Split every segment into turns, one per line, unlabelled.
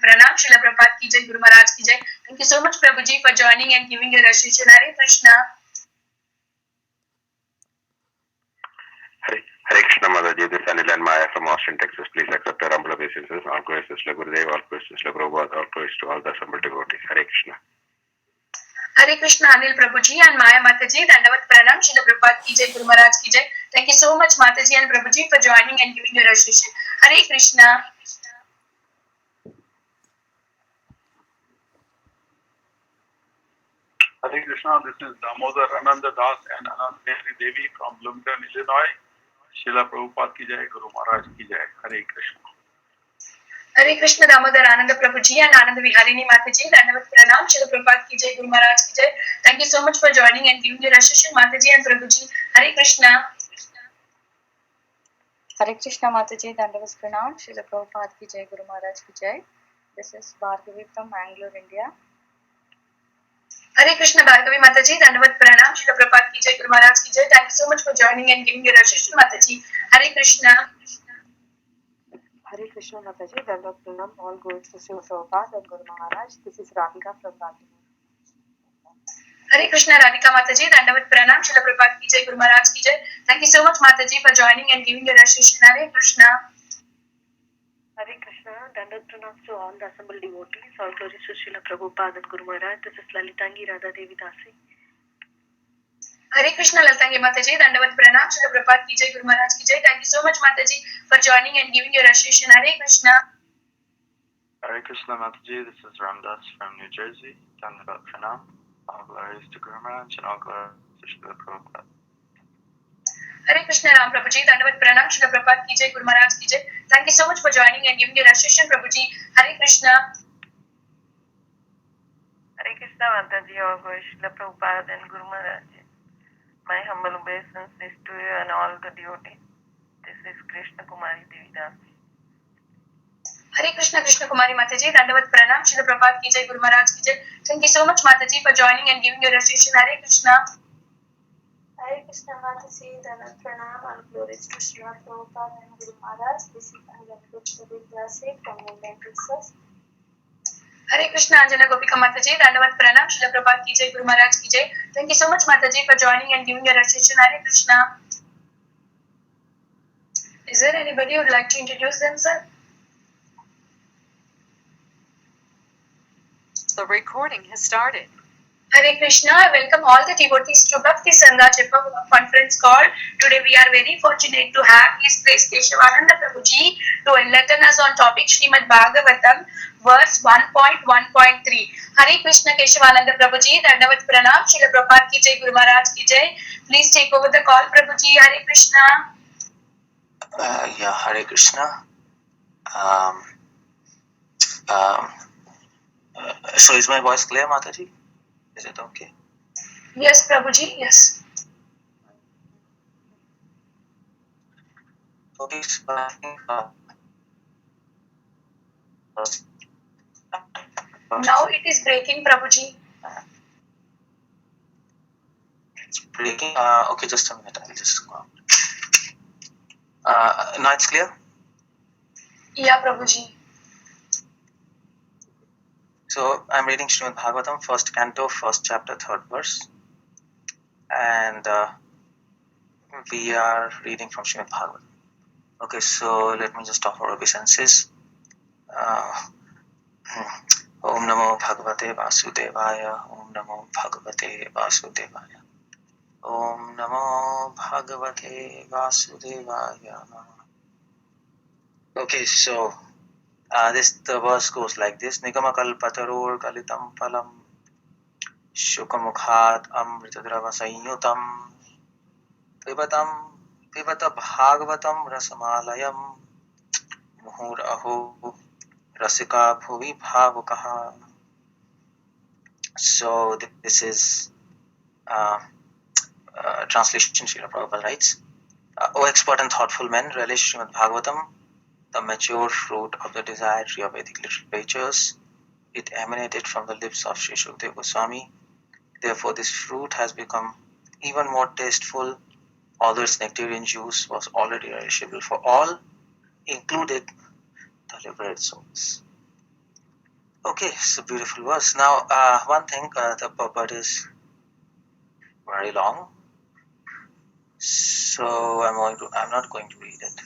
Pranam, Srila Prabhupada ki jai, Guru Maharaj ki jai. Thank you so much, Prabhuji, for joining and giving your association. Hare Krishna.
Hare Krishna, Mataji. This is Anil and Maya from Austin, Texas. Please accept our humble obeisances. All glories to Srila Gurudev, all glories to Srila Prabhupada, all glories to all the assembled devotees. Hare Krishna.
Hare Krishna, Anil Prabhuji and Maya Mataji. Dandavat Pranam, Srila Prabhupada ki jai, Guru Maharaj ki jai. Thank you so much, Mataji and Prabhuji, for joining and giving your association. Hare Krishna.
Hare Krishna, this is Damodar Ananda Das and Anand Devi from Bloomington, Illinois. Srila Prabhupada ki jai, Guru Maharaj ki jai. Hare Krishna.
Hare Krishna, Damodar Ananda Prabhuji and Anand Viharini Mataji. Dandavat Pranam, Srila Prabhupada ki jai, Guru Maharaj ki jai. Thank you so much for joining and giving your association, Mataji and Prabhuji. Hare Krishna.
Hare Krishna Mataji, Dandavat Pranam, Srila Prabhupada ki jai, Guru Maharaj ki jai. This is Bhargavi from Bangalore, India.
Hare Krishna, Bhargavi Mataji, Dandavat Pranam, Srila Prabhupada ki jai, Guru Maharaj ki jai. Thank you so much for joining and giving your association, Mataji. Hare Krishna.
Hare Krishna Mataji, Dandavat Pranam, all glories to Srila Prabhupada and Guru Maharaj. This is Radhika from Bangalore.
Hare Krishna, Radhika Mataji, Dandavat Pranam, Srila Prabhupada ki jai, Guru Maharaj ki jai. Thank you so much, Mataji, for joining and giving your association. Hare Krishna.
Hare Krishna, Dandavat Pranam to all the assembled devotees, all glories to Srila Prabhupada and Guru Maharaj. This is Lalitangi Radha Devi Dasi.
Hare Krishna, Lalitangi Mataji, Dandavat Pranam, Srila Prabhupada ki jai, Guru Maharaj ki jai. Thank you so much, Mataji, for joining and giving your association. Hare Krishna.
Hare Krishna Mataji, this is Ramdas from New Jersey. Dandavat Pranam. All glories to Guru Maharaj and all glories to Srila Prabhupada.
Hare Krishna, Ram Prabhuji, Dandavat Pranam, Srila Prabhupada ki jai, Guru Maharaj ki jai. Thank you so much for joining and giving your association, Prabhuji. Hare Krishna.
Hare Krishna Mataji, all glories to Srila Prabhupada and Guru Maharaj. My humble obeisance is to you and all the devotees. This is Krishna Kumari Devi Dasi.
Hare Krishna, Krishna Kumari Mataji, Dandavat Pranam, Srila Prabhupada ki jai, Guru Maharaj ki jai. Thank you so much, Mataji, for joining and giving your association. Hare Krishna.
Hare Krishna Mataji, Dandavat Pranam, all glories to Srila Prabhupada and Guru Maharaj. This is Anand from Mumbai, Texas.
Hare Krishna, Anjana Gopika Mataji, Dandavat Pranam, Srila Prabhupada ki jai, Guru Maharaj ki jai. Thank you so much, Mataji, for joining and giving your association. Hare Krishna. Is there anybody who would like to introduce themselves?
The recording has started.
Hare Krishna, I welcome all the devotees to Bhakti Sangha Japa conference call. Today we are very fortunate to have His Grace Keshav Prabhuji to enlighten us on topic Srimad Bhagavatam, verse 1.1.3. Hare Krishna, Keshav Prabhuji, Dandavat Pranam, Srila Prabhupada ki jai, Guru Maharaj ki jai. Please take over the call, Prabhuji. Hare Krishna.
Hare Krishna. So is my voice clear, Mataji? Is it okay?
Yes, Prabhuji, yes. Now it is breaking, Prabhuji.
It's breaking? Okay, just a minute. I'll just go out. Now it's clear?
Yeah, Prabhuji.
So I'm reading Srimad Bhagavatam, first canto, first chapter, third verse. And we are reading from Srimad Bhagavatam. Okay, so let me just offer obeisances. Om Namo Bhagavate Vasudevaya. Om Namo Bhagavate Vasudevaya. Om Namo Bhagavate Vasudevaya. Okay, so the verse goes like this: Nikamakalpataror Kalitam Palam Shukamukhat Amritadrava Sanyutam Pivata Bhagavatam Rasamalayam Muhur Aho Rasika Bhuvi Bhavukaha. So this is translation. Srila Prabhupada writes, O expert and thoughtful men, relish Srimad Bhagavatam, the mature fruit of the desired tree of Vedic literatures. It emanated from the lips of Sri Shukdev Goswami. Therefore, this fruit has become even more tasteful, although its nectarian juice was already relishable for all, included the liberate souls. Okay, it's a beautiful verse. Now, one thing, the purport is very long, so I'm not going to read it.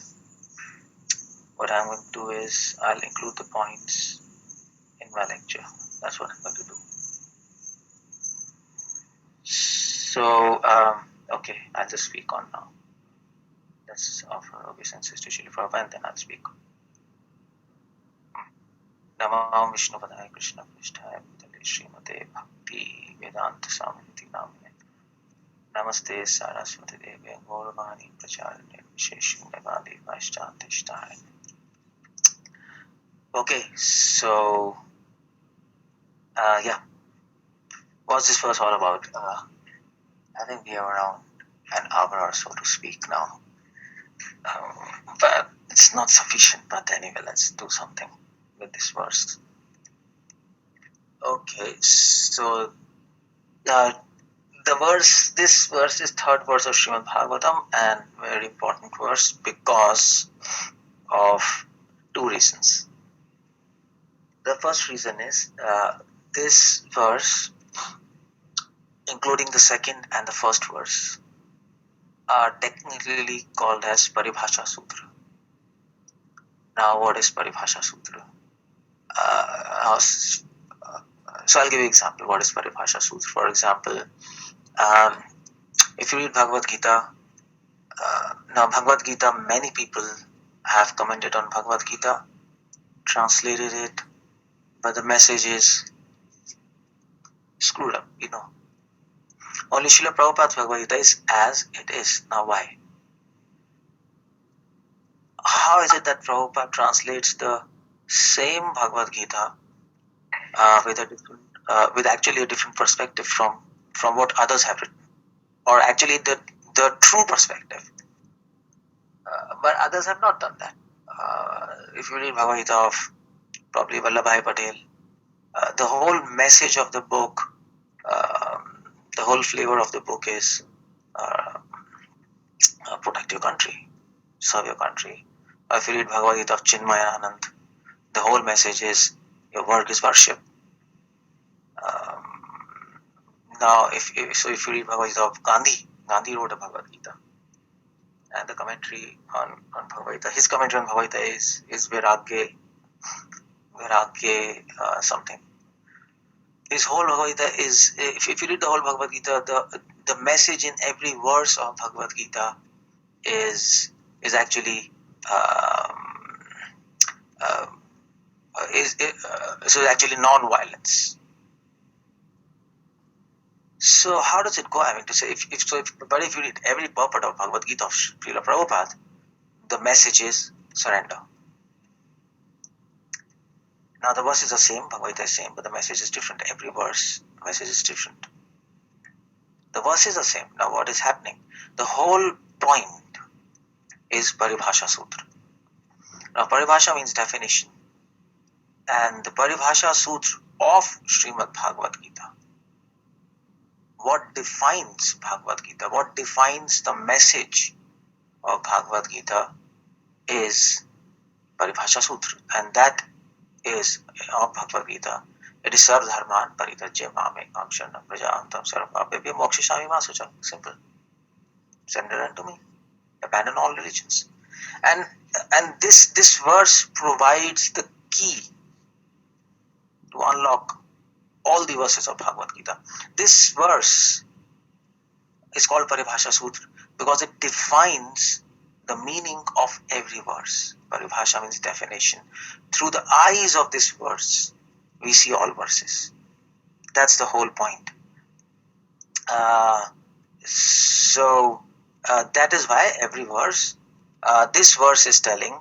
What I'm going to do is I'll include the points in my lecture. That's what I'm going to do. So, okay, I'll just speak on now. Let's offer obeisances to Srila Prabhupada and then I'll speak. Namam Vishnu Padaya Krishna Prishtaya Bhutale Srimate Bhakti Vedanta Samaniti Namine Namaste Saraswati Devi Gauravani Pracharine Visheshinavadi Vaishtantishtare. Okay, so yeah, what's this verse all about? I think we have around an hour or so to speak now. But it's not sufficient. But anyway, let's do something with this verse. Okay, so this verse is third verse of Srimad Bhagavatam, and very important verse because of two reasons. The first reason is this verse, including the second and the first verse, are technically called as Paribhasha Sutra. Now, what is Paribhasha Sutra? So I'll give you an example. What is Paribhasha Sutra? For example, if you read Bhagavad Gita, now Bhagavad Gita, many people have commented on Bhagavad Gita, translated it, but the message is screwed up, Only Srila Prabhupada's Bhagavad Gita is as it is. Now why? How is it that Prabhupada translates the same Bhagavad Gita with actually a different perspective from what others have written, or actually the true perspective? But others have not done that. If you read Bhagavad Gita of probably Vallabhai Patel, the whole message of the book, the whole flavor of the book is protect your country, serve your country. If you read Bhagavad Gita of Chinmay and Anand, the whole message is your work is worship. Now, if you read Bhagavad Gita of Gandhi wrote a Bhagavad Gita, and the commentary on Bhagavad Gita, his commentary on Bhagavad Gita is Viragya something. His whole Bhagavad Gita is, if you read the whole Bhagavad Gita, the message in every verse of Bhagavad Gita is actually actually non-violence. So how does it go? I mean to say, if you read every purport of Bhagavad Gita of Srila Prabhupada, the message is surrender. Now the verse is the same, Bhagavad Gita is the same, but the message is different. Every verse, the message is different. The verse is the same. Now what is happening? The whole point is Paribhasha Sutra. Now Paribhasha means definition. And the Paribhasha Sutra of Srimad Bhagavad Gita, what defines Bhagavad Gita, what defines the message of Bhagavad Gita is Paribhasha Sutra. And that is of Bhagavad Gita. It is Sarv Dharman Paritajya Mamekam Sharanam Prajantam Sarvapabhyo Mokshishami Masucha. Simple. Surrender unto me. Abandon all religions. And this verse provides the key to unlock all the verses of Bhagavad Gita. This verse is called Paribhasha Sutra because it defines the meaning of every verse. Paribhasha means definition. Through the eyes of this verse, we see all verses. That's the whole point. So that is why every verse, this verse is telling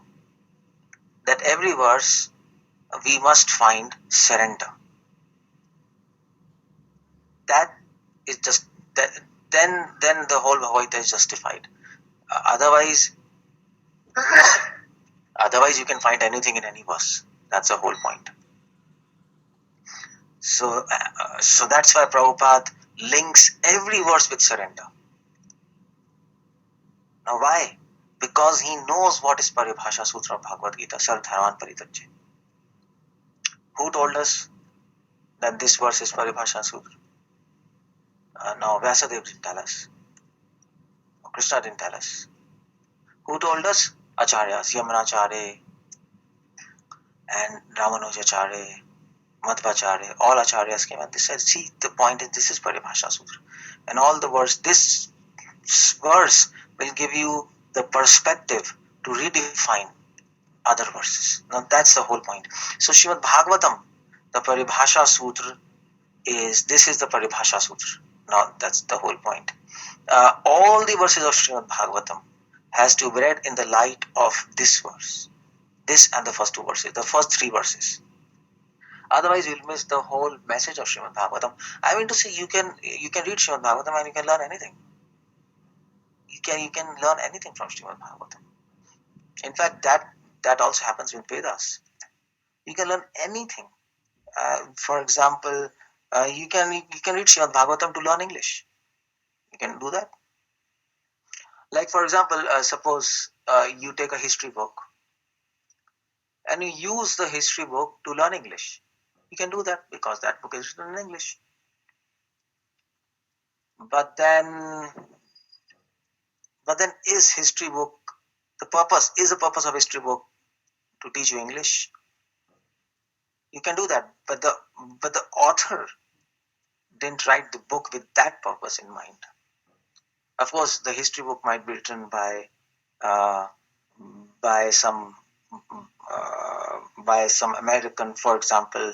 that every verse we must find surrender. That is just that. Then the whole Bhagavad Gita is justified. Otherwise, you can find anything in any verse. That's the whole point. So that's why Prabhupada links every verse with surrender. Now why? Because he knows what is Paribhasha Sutra of Bhagavad Gita, Sarv Dharman Paritajya. Who told us that this verse is Paribhasha Sutra? No, Vyasadeva didn't tell us. Krishna didn't tell us. Who told us? Acharyas, Yamunacharya and Ramanujacharya, Madhvacharya, all acharyas came and they said, see, the point is this is Paribhasha Sutra. And all the verse, this verse will give you the perspective to redefine other verses. Now that's the whole point. So Srimad Bhagavatam, the Paribhasha Sutra this is the Paribhasha Sutra. Now that's the whole point. All the verses of Srimad Bhagavatam has to be read in the light of this verse. This and the first two verses, the first three verses. Otherwise, you'll miss the whole message of Srimad Bhagavatam. I mean to say, you can read Srimad Bhagavatam and you can learn anything. You can learn anything from Srimad Bhagavatam. In fact, that also happens with Vedas. You can learn anything. For example, you can read Srimad Bhagavatam to learn English. You can do that. Like for example, suppose you take a history book and you use the history book to learn English. You can do that because that book is written in English. But then is history book the purpose of history book to teach you English? You can do that, but the author didn't write the book with that purpose in mind. Of course, the history book might be written by some American, for example,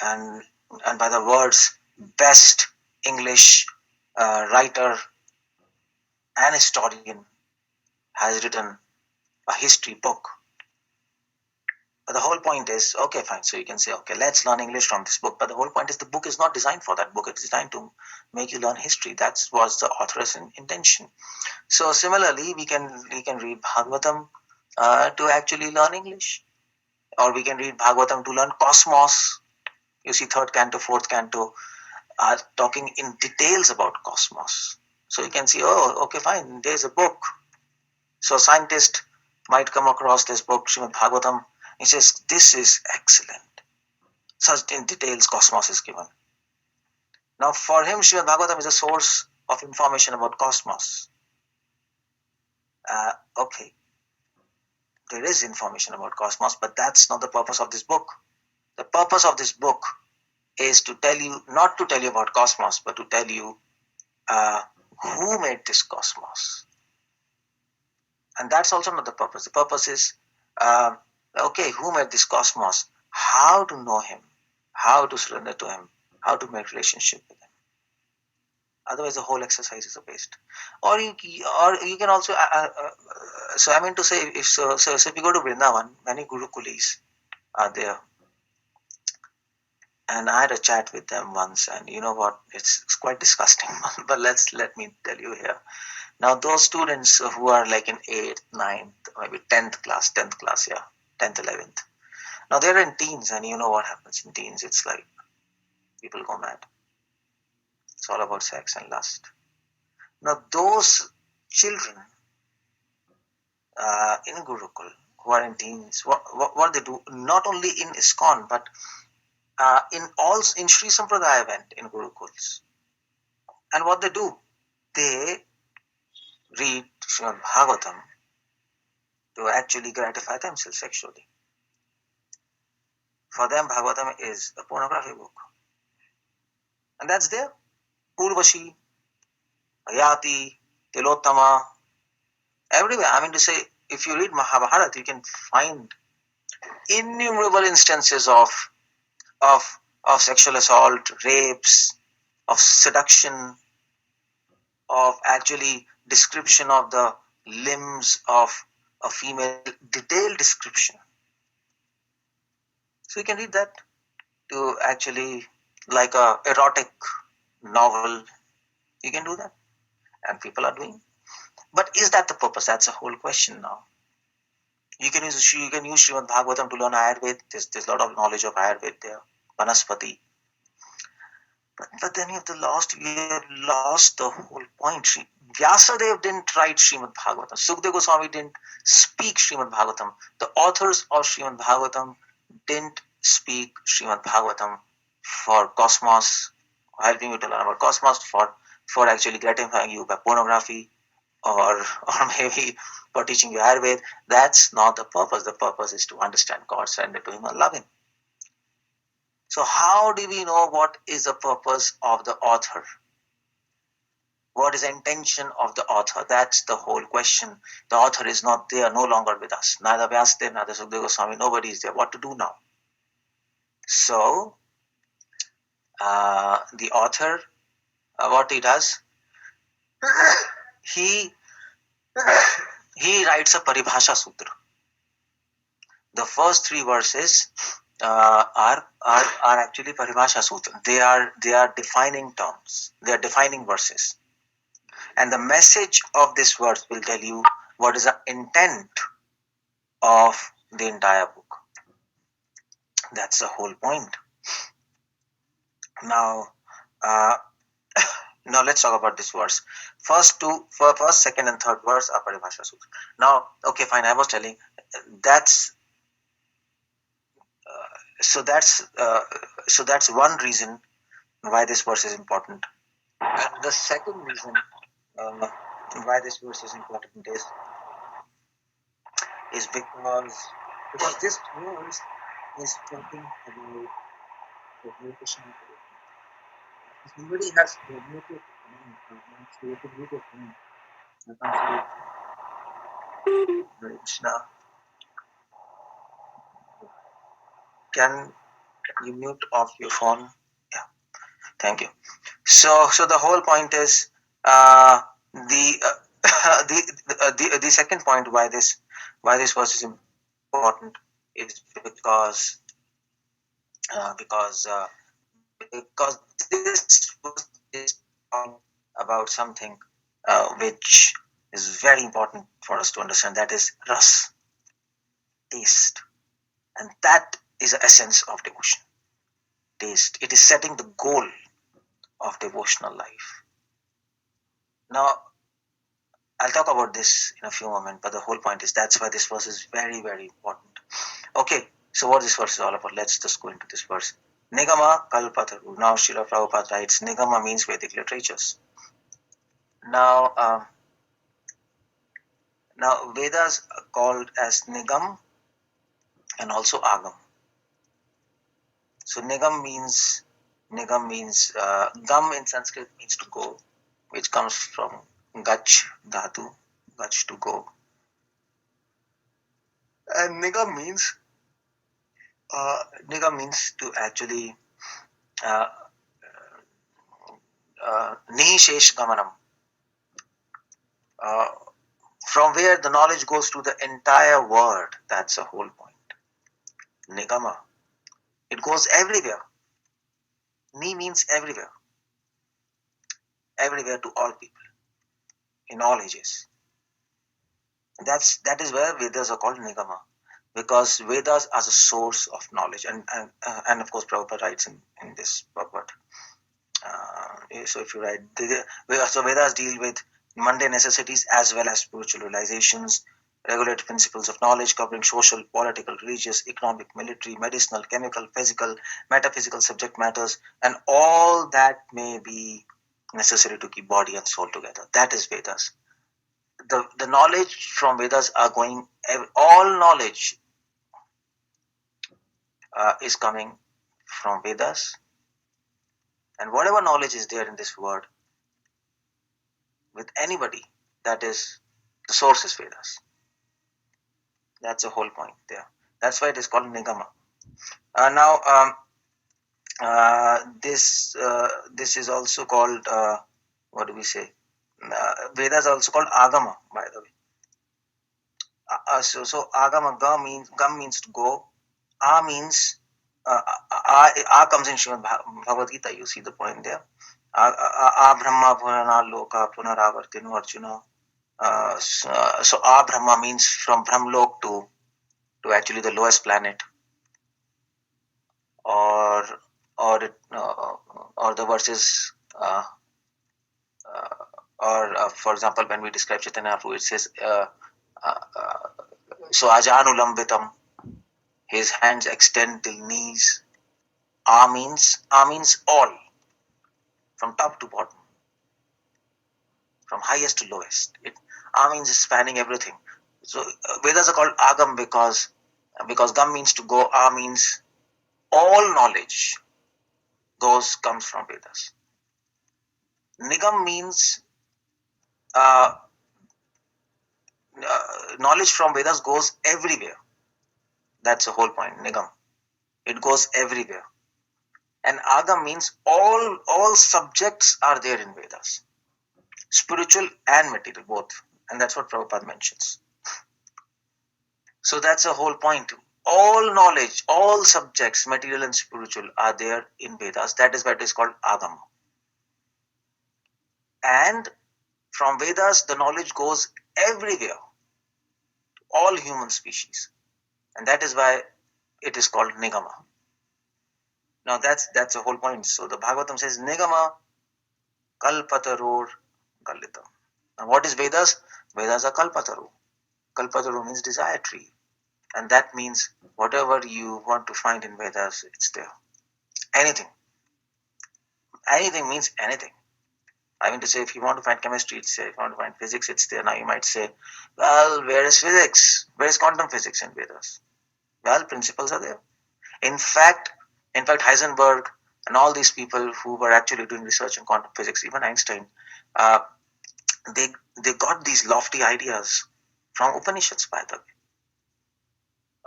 and by the words best English writer and historian has written a history book. But the whole point is, okay, fine. So you can say, okay, let's learn English from this book. But the whole point is the book is not designed for that book. It's designed to make you learn history. That was the author's intention. So similarly, we can read Bhagavatam to actually learn English. Or we can read Bhagavatam to learn cosmos. You see, 3rd canto, 4th canto are talking in details about cosmos. So you can see, oh, okay, fine, there's a book. So a scientist might come across this book, Srimad Bhagavatam. He says, this is excellent. Such in details cosmos is given. Now for him, Srimad Bhagavatam is a source of information about cosmos. Okay, there is information about cosmos, but that's not the purpose of this book. The purpose of this book is to tell you, not to tell you about cosmos, but to tell you who made this cosmos. And that's also not the purpose. The purpose is, okay, who made this cosmos? How to know him? How to surrender to him? How to make relationship with him? Otherwise, the whole exercise is a waste. Or you can also. So I mean to say, if you go to Vrindavan, many Gurukulis are there, and I had a chat with them once, and you know what? It's quite disgusting. But let me tell you here. Now, those students who are like in 8th, 9th, maybe 10th class, 10th, 11th. Now, they're in teens, and you know what happens in teens. It's like people go mad. It's all about sex and lust. Now, those children in Gurukul who are in teens, what they do, not only in ISKCON, but in Sri Sampradaya event in Gurukuls. And what they do, they read Srimad Bhagavatam to actually gratify themselves sexually. For them, Bhagavatam is a pornography book. And that's there. Purvashi, Ayati, Tilottama, everywhere. I mean to say, if you read Mahabharata, you can find innumerable instances of sexual assault, rapes, of seduction, of actually description of the limbs of a female, detailed description. So you can read that to actually, like a erotic novel, you can do that. And people are doing. But is that the purpose? That's the whole question now. You can use Srimad Bhagavatam to learn Ayurveda. There's a lot of knowledge of Ayurveda there, Vanaspati. But then you have lost the whole point. Vyasadeva didn't write Srimad Bhagavatam. Sukadeva Goswami didn't speak Srimad Bhagavatam. The authors of Srimad Bhagavatam didn't speak Srimad Bhagavatam for cosmos, helping you to learn about cosmos, for actually gratifying you by pornography, or maybe for teaching you Ayurveda. That's not the purpose. The purpose is to understand God, surrender to Him, and love Him. So how do we know what is the purpose of the author? What is the intention of the author? That's the whole question. The author is not there, no longer with us. Neither Vyasdev, neither Sukadeva Goswami, nobody is there. What to do now? So, the author, what he does, he writes a Paribhasha Sutra. The first 3 verses are actually Paribhasha Sutra. They are defining terms. They are defining verses. And the message of this verse will tell you what is the intent of the entire book. That's the whole point. Now, now let's talk about this verse. First, second, and third verse are Paribhasha Sutra. Now, okay, fine. I was telling that's so that's one reason why this verse is important. And the second reason why this verse is important is because this verse is talking about the Krishna. Somebody has muted Krishna. Can you mute off your phone? Yeah, thank you. So the whole point is the second point why this verse is important is because this verse is about something which is very important for us to understand. That is ras, taste, and that is the essence of devotion. Taste. It is setting the goal of devotional life. Now, I'll talk about this in a few moments, but the whole point is that's why this verse is very, very important. Okay, so what this verse is all about? Let's just go into this verse. Nigama Kalpataru. Now, Srila Prabhupada writes, Nigama means Vedic literatures. Now, Vedas are called as Nigam and also Agam. So Nigam means Gam in Sanskrit means to go, which comes from Gach Dhatu, Gach to go. And Nigam means to actually Nishesh Gamanam, from where the knowledge goes to the entire world. That's the whole point. Nigama. It goes everywhere. Ni means everywhere. Everywhere to all people, in all ages. That is where Vedas are called Nigama, because Vedas are the source of knowledge, and of course Prabhupada writes in this Bhagavad. So if you write, so Vedas deal with mundane necessities as well as spiritual realizations, regulated principles of knowledge covering social, political, religious, economic, military, medicinal, chemical, physical, metaphysical subject matters, and all that may be necessary to keep body and soul together. That is Vedas. The knowledge from Vedas are going, all knowledge is coming from Vedas, and whatever knowledge is there in this world with anybody, that is, the source is Vedas. That's the whole point there. That's why it is called Nigama. This is also called what do we say? Vedas are also called Agama, by the way. So Agama, Gam means to go. A means A comes in Srimad Bhagavad Gita. You see the point there. A Brahma Purana Loka Punaravartinu Arjuna. So A Brahma means from Brahmlok to actually the lowest planet, or the verses, for example, when we describe Chaitanya Mahaprabhu, it says so Ajanulambitam. His hands extend till knees. A means all, from top to bottom, from highest to lowest. A means spanning everything. So Vedas are called Agam because Gam means to go. A means all knowledge comes from Vedas. Nigam means uh, knowledge from Vedas goes everywhere. That's the whole point. Nigam, it goes everywhere. And Agam means all subjects are there in Vedas, spiritual and material both, and that's what Prabhupada mentions. So that's the whole point. All knowledge, all subjects, material and spiritual, are there in Vedas. That is why it is called Agama. And from Vedas, the knowledge goes everywhere, all human species, and that is why it is called Nigama. Now that's the whole point. So the Bhagavatam says Nigama Kalpatarur Galitam. Now what is Vedas? Vedas are Kalpataru. Kalpataru means desire tree. And that means whatever you want to find in Vedas, it's there. Anything. Anything means anything. I mean to say, if you want to find chemistry, it's there. If you want to find physics, it's there. Now you might say, well, where is physics? Where is quantum physics in Vedas? Well, principles are there. In fact, Heisenberg and all these people who were actually doing research in quantum physics, even Einstein, they got these lofty ideas from Upanishads, by the way,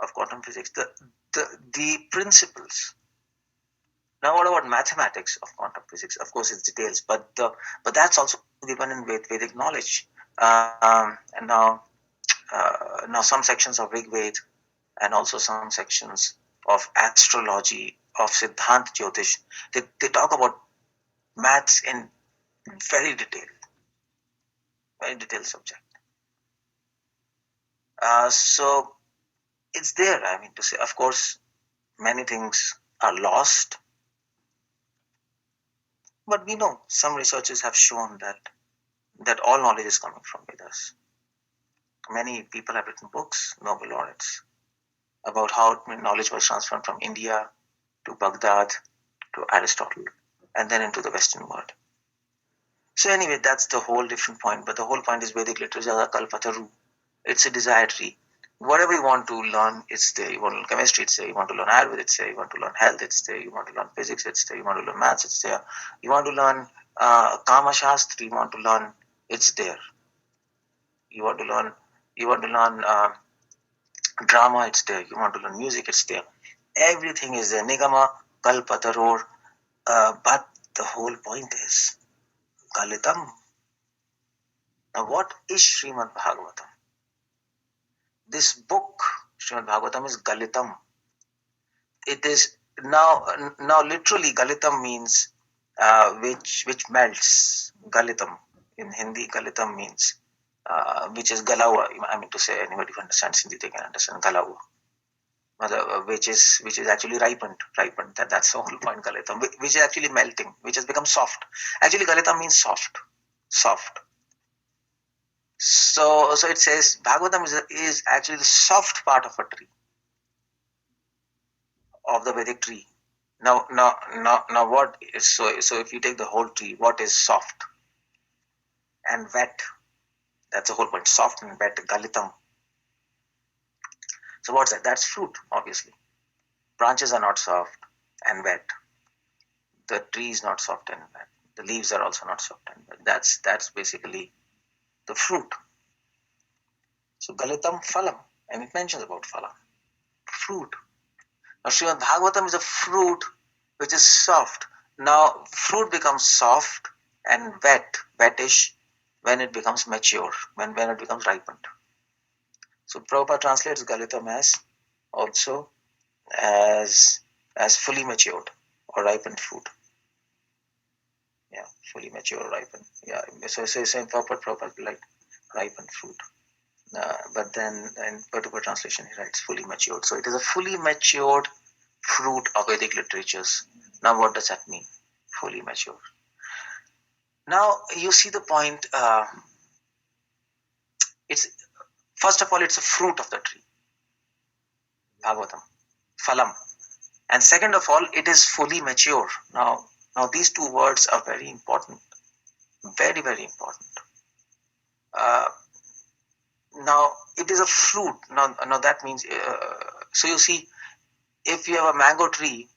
of quantum physics. The principles. Now, what about mathematics of quantum physics? Of course, it's details, but that's also given in Vedic knowledge. And now some sections of Rig Veda and also some sections of astrology, of Siddhant Jyotish, they talk about maths in very detailed subject. So it's there. I mean to say, of course, many things are lost. But we know some researchers have shown that all knowledge is coming from Vedas. Many people have written books, Nobel laureates, about how knowledge was transferred from India to Baghdad to Aristotle and then into the Western world. So anyway, that's the whole different point. But the whole point is Vedic literature is Kalpataru. It's a desire tree. Whatever you want to learn, it's there. You want to learn chemistry, it's there. You want to learn Ayurveda, it's there. You want to learn health, it's there. You want to learn physics, it's there. You want to learn maths, it's there. You want to learn Kama Shastra, you want to learn, it's there. You want to learn drama, it's there. You want to learn music, it's there. Everything is there. Nigama, Kalpataror. But the whole point is Galitam. Now, what is Srimad Bhagavatam? This book, Srimad Bhagavatam, is Galitam. It is now literally Galitam means which melts. Galitam in Hindi, Galitam means which is Galawa. I mean to say, anybody who understands Hindi, they can understand Galawa. Which is actually ripened. That's the whole point. Galitam, which is actually melting, which has become soft. Actually, Galitam means soft. So it says Bhagavatam is actually the soft part of a tree, of the Vedic tree. Now what is so if you take the whole tree, what is soft and wet? That's the whole point. Soft and wet, Galitam. So what's that? That's fruit, obviously. Branches are not soft and wet. The tree is not soft and wet. The leaves are also not soft and wet. That's basically the fruit. So Galitam Phalam, and it mentions about Phalam, fruit. Now Srimad Bhagavatam is a fruit which is soft. Now fruit becomes soft and wettish when it becomes mature, when it becomes ripened. So Prabhupada translates Galitam as fully matured or ripened fruit. Yeah, fully mature or ripened. Yeah, so same Prabhupada like ripened fruit. But then in particular translation he writes fully matured. So it is a fully matured fruit of Vedic literatures. Now what does that mean? Fully mature. Now you see the point. It's first of all, it's a fruit of the tree. Bhagavatam. phalam. And second of all, it is fully mature. Now these two words are very important, very, very important. Now it is a fruit. Now that means, so you see, if you have a mango tree,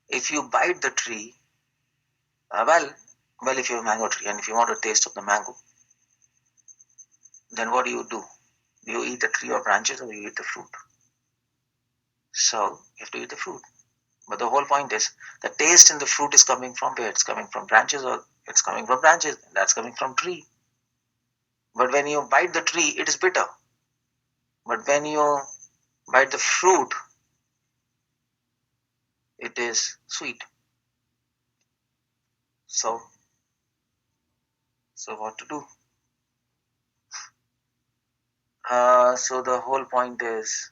if you bite the tree, well, if you have a mango tree and if you want a taste of the mango, then what do? You eat the tree or branches, or you eat the fruit. So you have to eat the fruit. But the whole point is, the taste in the fruit is coming from where? It's coming from branches, or it's coming from branches, and that's coming from tree. But when you bite the tree, it is bitter. But when you bite the fruit, it is sweet. So what to do? So the whole point is,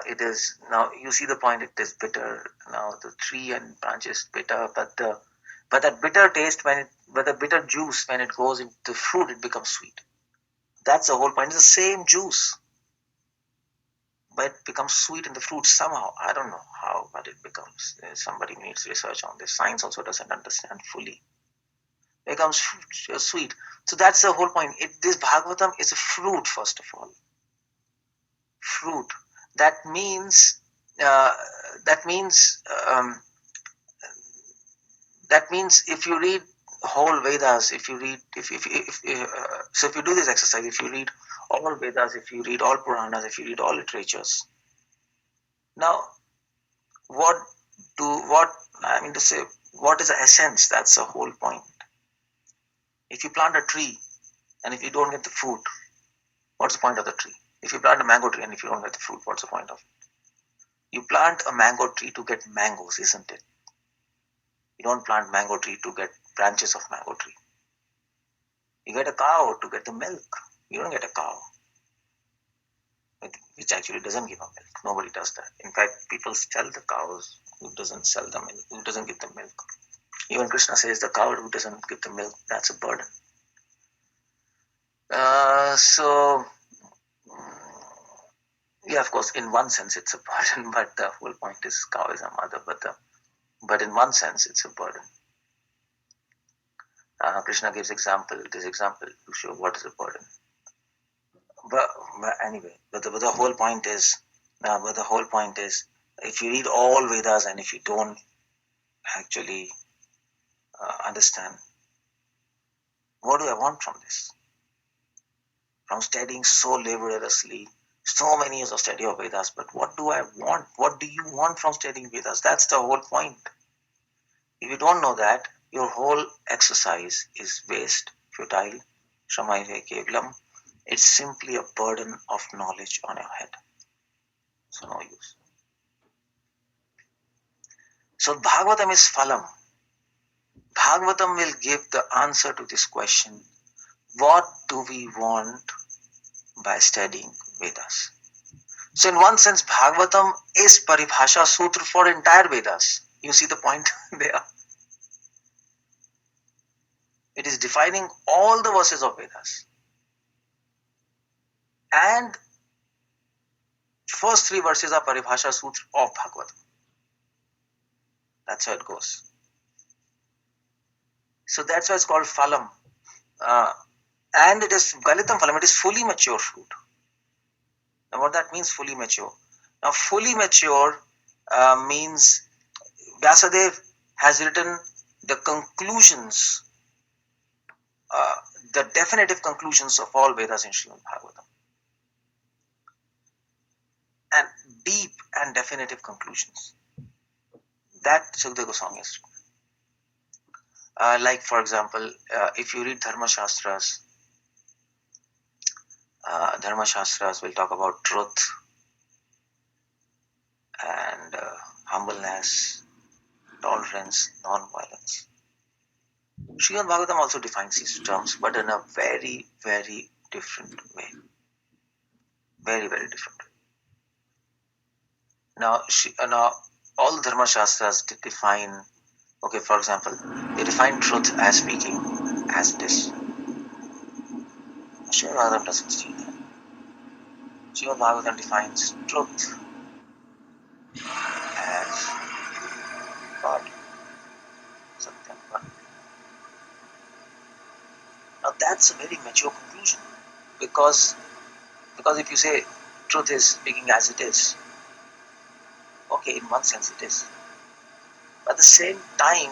it is, now you see the point, it is bitter. Now the tree and branch is bitter, but that bitter taste, but the bitter juice, when it goes into the fruit, it becomes sweet. That's the whole point. It's the same juice, but it becomes sweet in the fruit somehow. I don't know how, but it becomes. Somebody needs research on this. Science also doesn't understand fully. It becomes sweet. So that's the whole point. This Bhagavatam is a fruit, first of all. Fruit. That means if you read whole Vedas, so if you do this exercise, if you read all Vedas, if you read all Puranas, if you read all literatures, now what is the essence? That's the whole point. If you plant a tree and if you don't get the fruit, what's the point of the tree? If you plant a mango tree and if you don't get the fruit, what's the point of it? You plant a mango tree to get mangoes, isn't it? You don't plant mango tree to get branches of mango tree. You get a cow to get the milk. You don't get a cow, which actually doesn't give a milk. Nobody does that. In fact, people sell the cows who doesn't sell the milk, who doesn't give the milk. Even Krishna says the cow who doesn't give the milk, that's a burden. Yeah, of course, in one sense it's a burden, but the whole point is cow is a mother, but in one sense it's a burden. Krishna gives this example to show what is a burden. But anyway, the whole point is, if you read all Vedas and if you don't actually understand, what do I want from this? From studying so laboriously, so many years of study of Vedas, but what do I want? What do you want from studying Vedas? That's the whole point. If you don't know that, your whole exercise is waste, futile, shamaive kevalam. It's simply a burden of knowledge on your head. So no use. So Bhagavatam is phalam. Bhagavatam will give the answer to this question. What do we want by studying Vedas? So in one sense, Bhagavatam is Paribhasha Sutra for entire Vedas. You see the point there? It is defining all the verses of Vedas. And first 3 verses are Paribhasha Sutra of Bhagavatam. That's how it goes. So that's why it's called phalam. And it is Galitam phalam, it is fully mature fruit. Now what that means, fully mature? Now fully mature means Vyasadeva has written the conclusions, the definitive conclusions of all Vedas in Srimad Bhagavatam. And deep and definitive conclusions. That Sukadeva Goswami has written. Like for example, if you read Dharma Shastras will talk about truth and humbleness, tolerance, non-violence. Srimad Bhagavatam also defines these terms, but in a very, very different way. Very, very different way. Now all the Dharma Shastras define, okay, for example, they define truth as speaking as it is. Srimad Bhagavatam doesn't see that. Srimad Bhagavatam defines truth as God, Satyam Brahma. Now that's a very mature conclusion, because if you say truth is speaking as it is, okay, in one sense it is. But at the same time,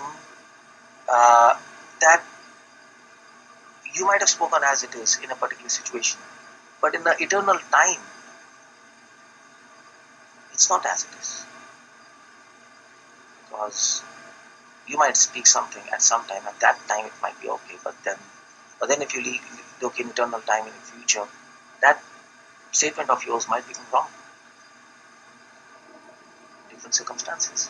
that you might have spoken as it is in a particular situation, but in the eternal time, it's not as it is. Because you might speak something at some time, at that time it might be okay, but then if you look in eternal time in the future, that statement of yours might become wrong. Different circumstances.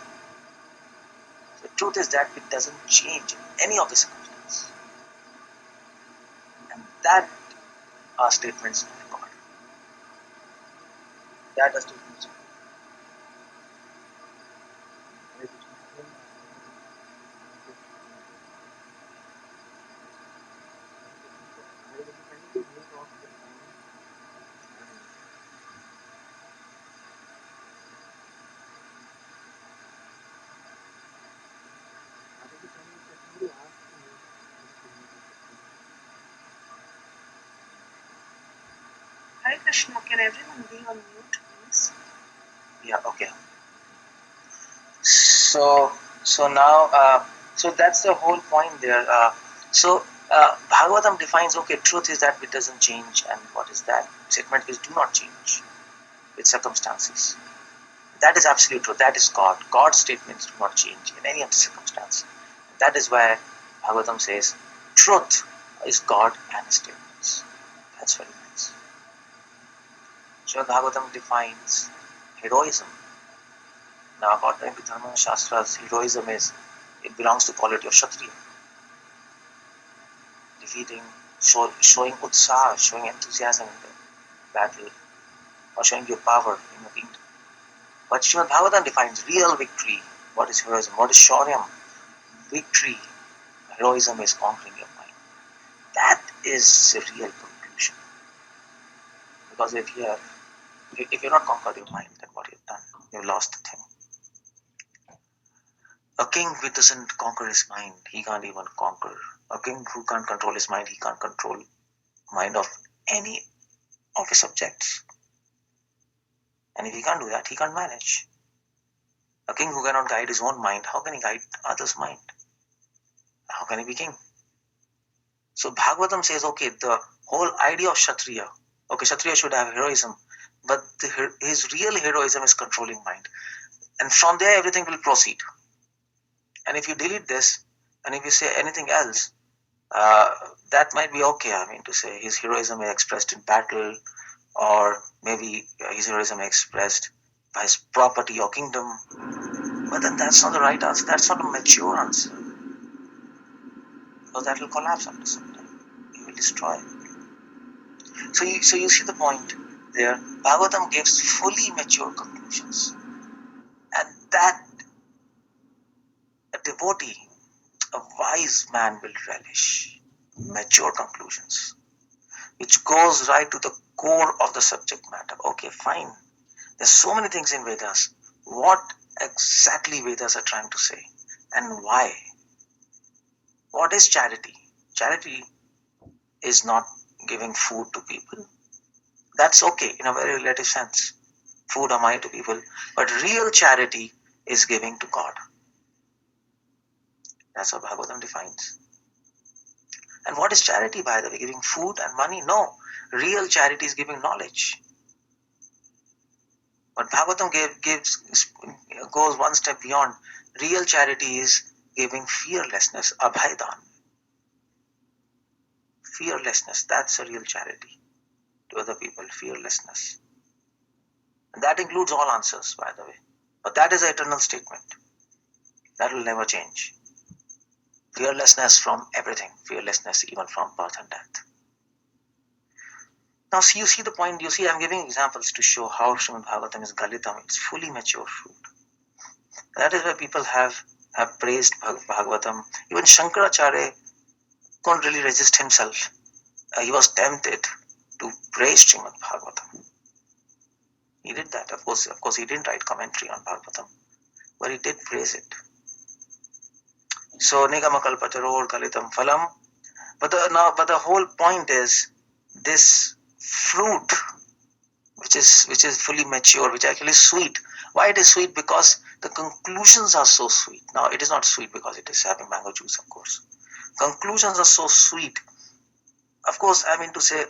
So the truth is that it doesn't change in any of the circumstances. And that are statements of God. That are statements of God.
Hare Krishna, can everyone be on mute, please?
Yeah, okay. So now, so that's the whole point there. Bhagavatam defines, okay, truth is that which doesn't change, and what is that? Statement which do not change with circumstances. That is absolute truth. That is God. God's statements do not change in any of the circumstances. That is why Bhagavatam says, truth is God and His statements. That's very nice. So Bhagavatam defines heroism. Now, according to Dharma Shastras, heroism it belongs to quality of Kshatriya. Defeating, showing utsaha, showing enthusiasm in the battle, or showing your power in the kingdom. But Srimad Bhagavatam defines real victory. What is heroism? What is Shauryam? Victory. Heroism is conquering your mind. That is the real conclusion. Because if you're not conquered your mind, then what you've done? You've lost the thing. A king who doesn't conquer his mind, he can't even conquer. A king who can't control his mind, he can't control mind of any of his subjects. And if he can't do that, he can't manage. A king who cannot guide his own mind, how can he guide others' mind? How can he be king? So Bhagavatam says, okay, the whole idea of Kshatriya, okay, Kshatriya should have heroism, but his real heroism is controlling mind. And from there, everything will proceed. And if you delete this, and if you say anything else, that might be okay. I mean, to say his heroism is expressed in battle, or maybe his heroism is expressed by his property or kingdom. But then that's not the right answer. That's not a mature answer. Because that will collapse after some time. It will destroy. So you see the point there. Bhagavatam gives fully mature conclusions. And that a devotee, a wise man will relish mature conclusions, which goes right to the core of the subject matter. Okay, fine. There's so many things in Vedas. What exactly Vedas are trying to say, and why? What is charity? Charity is not giving food to people. That's okay in a very relative sense. Food or money to people. But real charity is giving to God. That's what Bhagavatam defines. And what is charity, by the way? Giving food and money? No. Real charity is giving knowledge. But Bhagavatam goes one step beyond. Real charity is giving fearlessness, abhaidan. Fearlessness, that's a real charity to other people, fearlessness. And that includes all answers, by the way. But that is an eternal statement. That will never change. Fearlessness from everything, fearlessness even from birth and death. Now, you see the point. You see, I'm giving examples to show how Srimad Bhagavatam is Galitam. It's fully mature fruit. That is why people have praised Bhagavatam. Even Shankaracharya couldn't really resist himself. He was tempted to praise Srimad Bhagavatam. He did that. Of course, he didn't write commentary on Bhagavatam, but he did praise it. So Nigamakalpataror Kalitam Phalam. But the whole point is this fruit, which is fully mature, which actually is sweet. Why it is sweet? Because the conclusions are so sweet. Now it is not sweet because it is having mango juice, of course. Conclusions are so sweet. Of course, I mean to say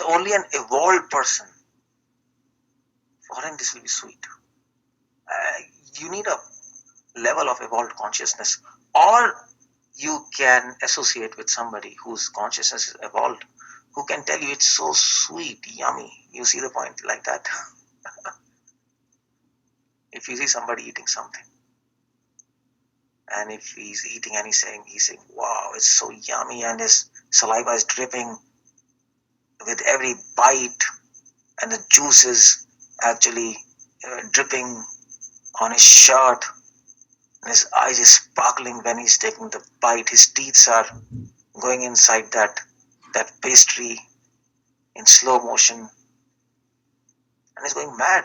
only an evolved person, for him this will be sweet. You need a level of evolved consciousness, or you can associate with somebody whose consciousness is evolved, who can tell you it's so sweet, yummy. You see the point like that? If you see somebody eating something, and if he's eating and he's saying, wow, it's so yummy, and his saliva is dripping with every bite, and the juice is actually dripping on his shirt, and his eyes is sparkling when he's taking the bite. His teeth are going inside that pastry in slow motion, and he's going mad.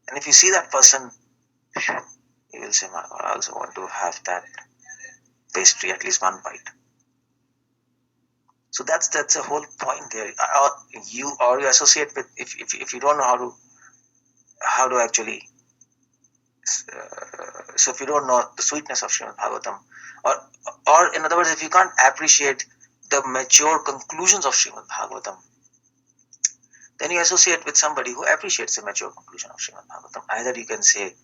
And if you see that person, you will say, my God, I also want to have that pastry, at least one bite. So that's the whole point there. You associate with, if you don't know how to actually, so if you don't know the sweetness of Srimad Bhagavatam, or in other words, if you can't appreciate the mature conclusions of Srimad Bhagavatam, then you associate with somebody who appreciates the mature conclusion of Srimad Bhagavatam. Either you can say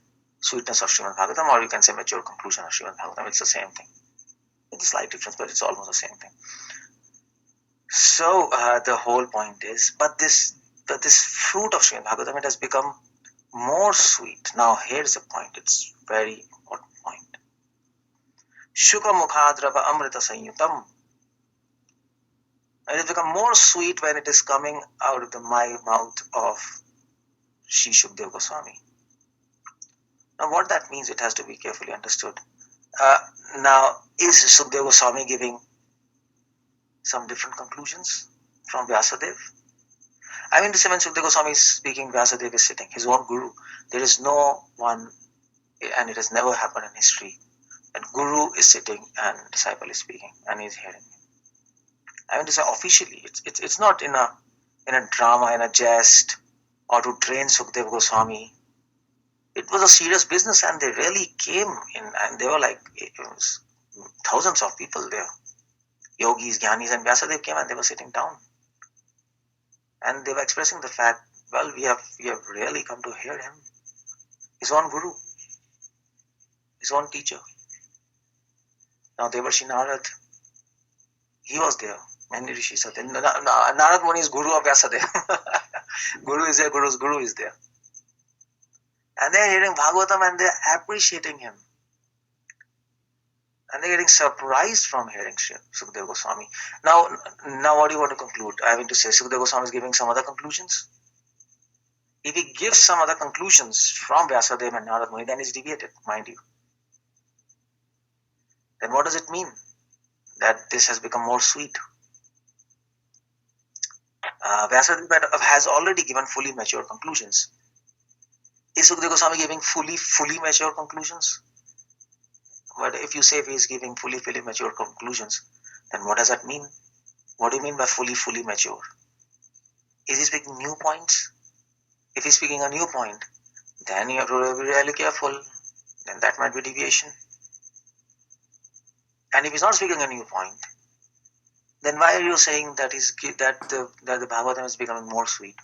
sweetness of Srimad Bhagavatam, or you can say mature conclusion of Srimad Bhagavatam. It's the same thing. It's a slight difference, but it's almost the same thing. So the whole point is, but this fruit of Srimad Bhagavatam, it has become more sweet. Now here's the point. It's very important point. Shukha mukhadrava amrita sanyutam. It has become more sweet when it is coming out of the mouth of Sri Shukadeva Goswami. Now what that means, it has to be carefully understood. Now, is Shukadeva Goswami giving some different conclusions from Vyasadeva? I mean to say, when Shukadeva Goswami is speaking, Vyasadeva is sitting, his own guru. There is no one, and it has never happened in history, that guru is sitting and disciple is speaking and he is hearing. I mean to say, officially, it's not in a drama, in a jest, or to train Shukadeva Goswami. It was a serious business, and they really came in, and they were like thousands of people there, yogis, jnanis, and Vyasadeva came and they were sitting down, and they were expressing the fact, well, we have really come to hear him, his own guru, his own teacher. Now Devarshi Narad, he was there. Many rishis are there. Narad Muni is guru of Vyasadeva. Guru is there, Guru's guru is there. And they're hearing Bhagavatam and they're appreciating him. And they're getting surprised from hearing Shukadeva Goswami. Now what do you want to conclude? I mean to say, Shukadeva Goswami is giving some other conclusions. If he gives some other conclusions from Vyasadeva and Narad Muni, then he's deviated, mind you. Then what does it mean? That this has become more sweet. Vyasadeva has already given fully mature conclusions. Is Shukadeva Goswami giving fully mature conclusions? But if you say he is giving fully mature conclusions, then what does that mean? What do you mean by fully mature? Is he speaking new points? If he's speaking a new point, then you have to be really careful. Then that might be deviation. And if he's not speaking a new point, then why are you saying that the Bhagavatam is becoming more sweet?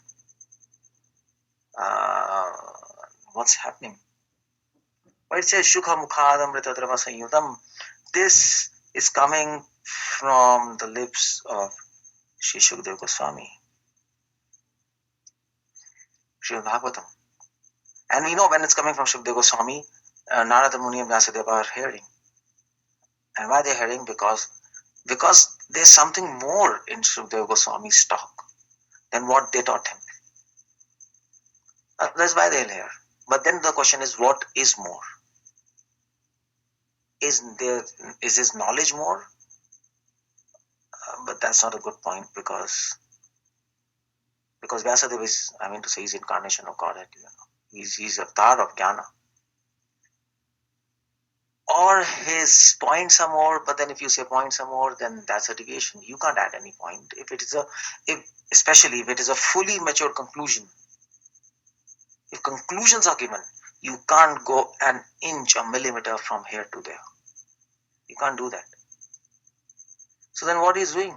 What's happening? But it says Shukha Mukhadam Ritadrava Sanyutam. This is coming from the lips of Sri Shukadeva Goswami, Srimad Bhagavatam. And we know when it's coming from Shukadeva Goswami, Narada Muni and Vyasadeva are hearing. And why they're hearing? Because there's something more in Shukadeva Goswami's talk than what they taught him. That's why they'll hear. But then the question is, what is more? Is his knowledge more? But that's not a good point, because Because Vyasadeva is, he's incarnation of Godhead. He's a avatar of Jnana. Or his points are more, but then if you say points are more, then that's a deviation. You can't add any point. Especially if it is a fully mature conclusion. If conclusions are given, you can't go an inch, a millimeter from here to there. You can't do that. So then what he's doing?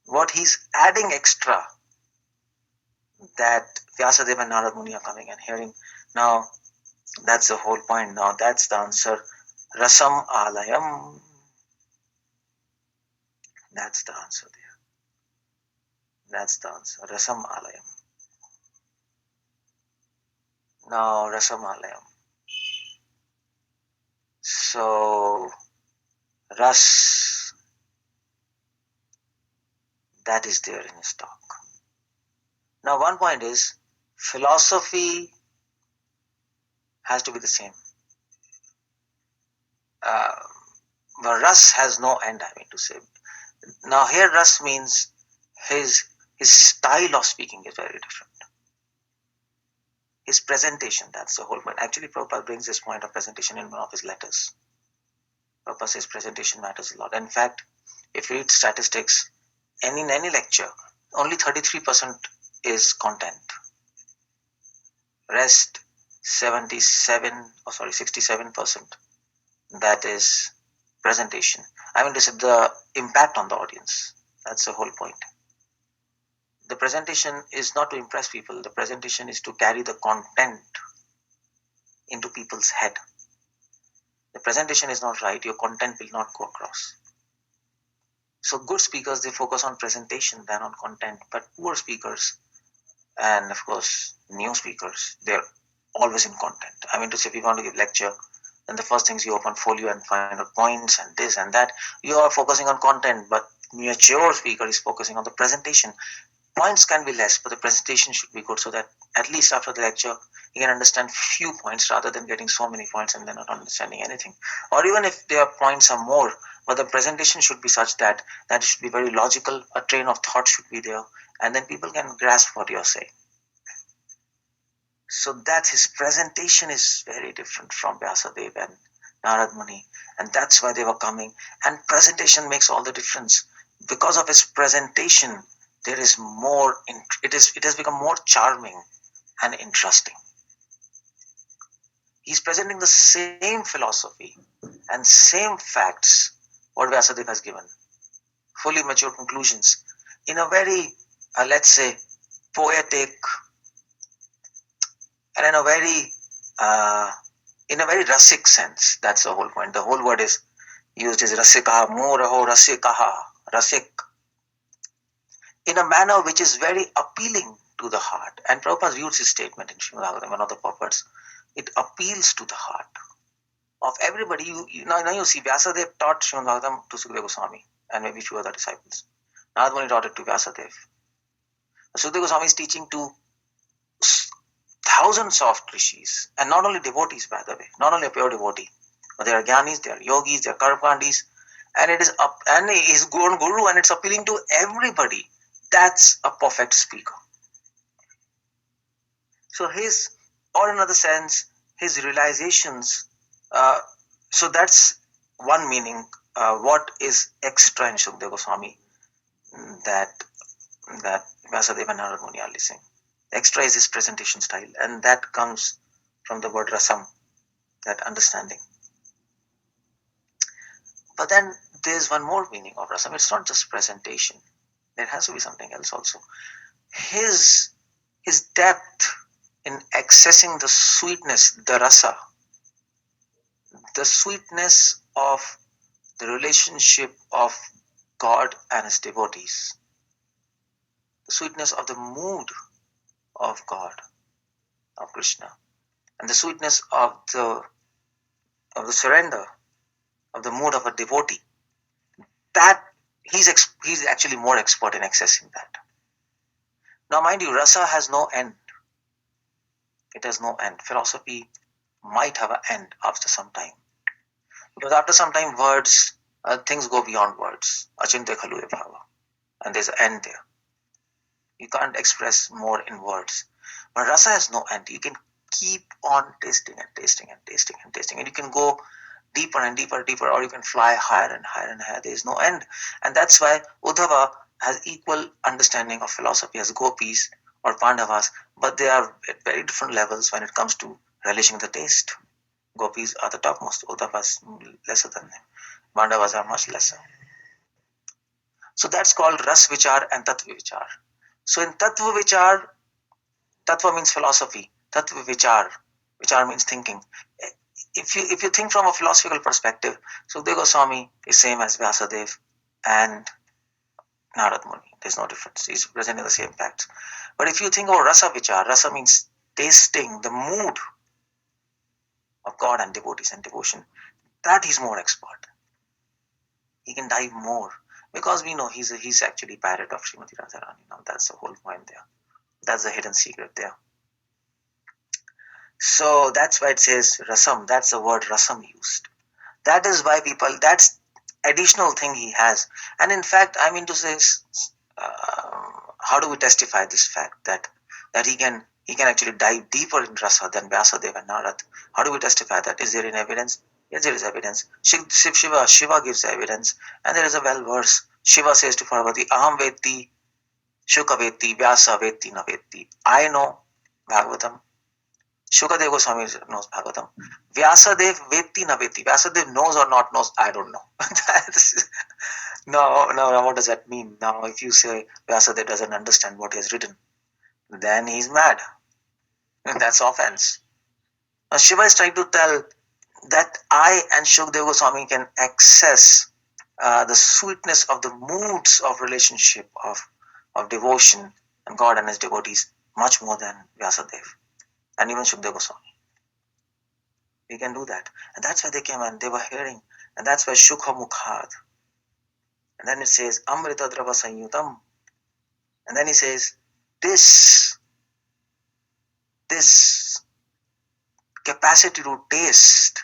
What he's adding extra, that Vyasadeva and Narad Muni are coming and hearing. Now, that's the whole point. Now, that's the answer. Rasam alayam. That's the answer there. That's the answer. Rasam alayam. Now, rasam alayam. So, ras, that is there in his talk. Now, one point is, philosophy has to be the same. But ras has no end, to say. Now, here ras means his style of speaking is very different. His presentation, that's the whole point. Actually, Prabhupada brings this point of presentation in one of his letters. Prabhupada says presentation matters a lot. In fact, if you read statistics, in any lecture, only 33% is content. Rest 67%, that is presentation. To say the impact on the audience. That's the whole point. The presentation is not to impress people. The presentation is to carry the content into people's head. The presentation is not right, your content will not go across. So good speakers, they focus on presentation than on content. But poor speakers, and of course new speakers, they're always in content. To say, if you want to give lecture, then the first things you open folio and find out points and this and that. You are focusing on content, but mature speaker is focusing on the presentation. Points can be less, but the presentation should be good, so that at least after the lecture, you can understand few points rather than getting so many points and then not understanding anything. Or even if their points are more, but the presentation should be such that it should be very logical, a train of thought should be there, and then people can grasp what you're saying. So that his presentation is very different from Vyasadeva and Narad Muni, and that's why they were coming. And presentation makes all the difference. Because of his presentation, there is more. It has become more charming and interesting. He's presenting the same philosophy and same facts what Vyasadeva has given, fully mature conclusions, in a very, let's say, poetic, and in a very rasic sense. That's the whole point. The whole word is used as rasikaha, muraho rasikaha, rasik, in a manner which is very appealing to the heart. And Prabhupada used his statement in Srimad Bhagavatham, one of the purports. It appeals to the heart of everybody. Now you see, Vyasadeva taught Srimad Bhagavatam to Sukadeva Goswami and maybe a few other disciples. Narad Muni taught it to Vyasadeva. Sukadeva Goswami is teaching to thousands of rishis, and not only devotees, by the way, not only a pure devotee, but there are jnanis, there are yogis, there are karmapandis, and it is up, and he is guru, and it's appealing to everybody. That's a perfect speaker. So or in another sense, his realizations. So that's one meaning. What is extra in Sukadeva Goswami that Vyasadeva and Narad Muni are listening. Extra is his presentation style, and that comes from the word rasam, that understanding. But then there's one more meaning of rasam. It's not just presentation. There has to be something else also. His depth in accessing the sweetness, the rasa, the sweetness of the relationship of God and his devotees, the sweetness of the mood of God, of Krishna, and the sweetness of the surrender, of the mood of a devotee, that he's actually more expert in accessing that. Now mind you, rasa has no end. It has no end. Philosophy might have an end after some time. Because after some time, words, things go beyond words. Achintya khalu bhava. And there's an end there. You can't express more in words. But rasa has no end. You can keep on tasting and tasting and tasting and tasting, and you can go deeper and deeper, deeper, or you can fly higher and higher and higher. There is no end. And that's why Uddhava has equal understanding of philosophy as gopis or Pandavas, but they are at very different levels when it comes to relishing the taste. Gopis are the topmost, Uddhava is lesser than them. Pandavas are much lesser. So that's called Ras Vichar and Tattva Vichar. So in Tattva Vichar, Tattva means philosophy. Tattva Vichar, Vichar means thinking. If you think from a philosophical perspective, Sukadeva Goswami is same as Vyasadev and Narad Muni. There's no difference. He's presenting the same facts. But if you think about Rasa Vichar, Rasa means tasting the mood of God and devotees and devotion. That he's more expert. He can dive more because we know he's actually parrot of Srimati Radharani. Now that's the whole point there. That's the hidden secret there. So that's why it says rasam. That's the word rasam used. That is why people, that's additional thing he has. And in fact, I mean to say, how do we testify this fact that he can actually dive deeper in rasa than Vyasadeva and Narad? How do we testify that? Is there any evidence? Yes, there is evidence. Shiva gives evidence, and there is a well verse. Shiva says to Parvati, Aham Veti, Shuka Veti, Vyasa Veti, Na Veti. I know Bhagavatam. Sukadeva Goswami knows Bhagavatam. Vyasadev Veti Na Veti. Vyasadev knows or not knows, I don't know. No, what does that mean? Now, if you say Vyasadev doesn't understand what he has written, then he's mad. And that's offense. Now, Shiva is trying to tell that I and Sukadeva Goswami can access the sweetness of the moods of relationship, of devotion and God and his devotees much more than Vyasadev and even Sukadeva Goswami. We can do that. And that's why they came and they were hearing. And that's why Shukha Mukhad. And then it says Amrita Drava Sanyutam. And then he says this capacity to taste.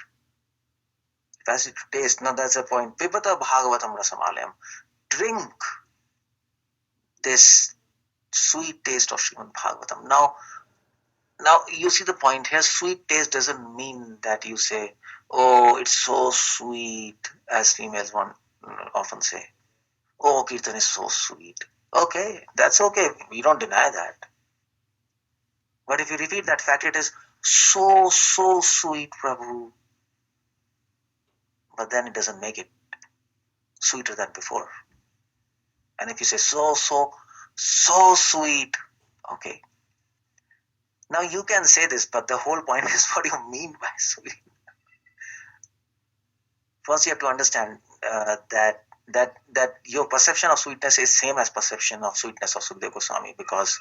Now that's the point. Pipata Bhagavatam Rasamalayam. Drink this sweet taste of Srimad Bhagavatam. Now you see the point here. Sweet taste doesn't mean that you say, oh, it's so sweet, as females often say. Oh, Kirtan is so sweet. Okay, that's okay. We don't deny that. But if you repeat that fact, it is so sweet, Prabhu. But then it doesn't make it sweeter than before. And if you say so sweet, okay. Now you can say this, but the whole point is what do you mean by sweet? First, you have to understand that your perception of sweetness is same as perception of sweetness of Sukadeva Goswami, because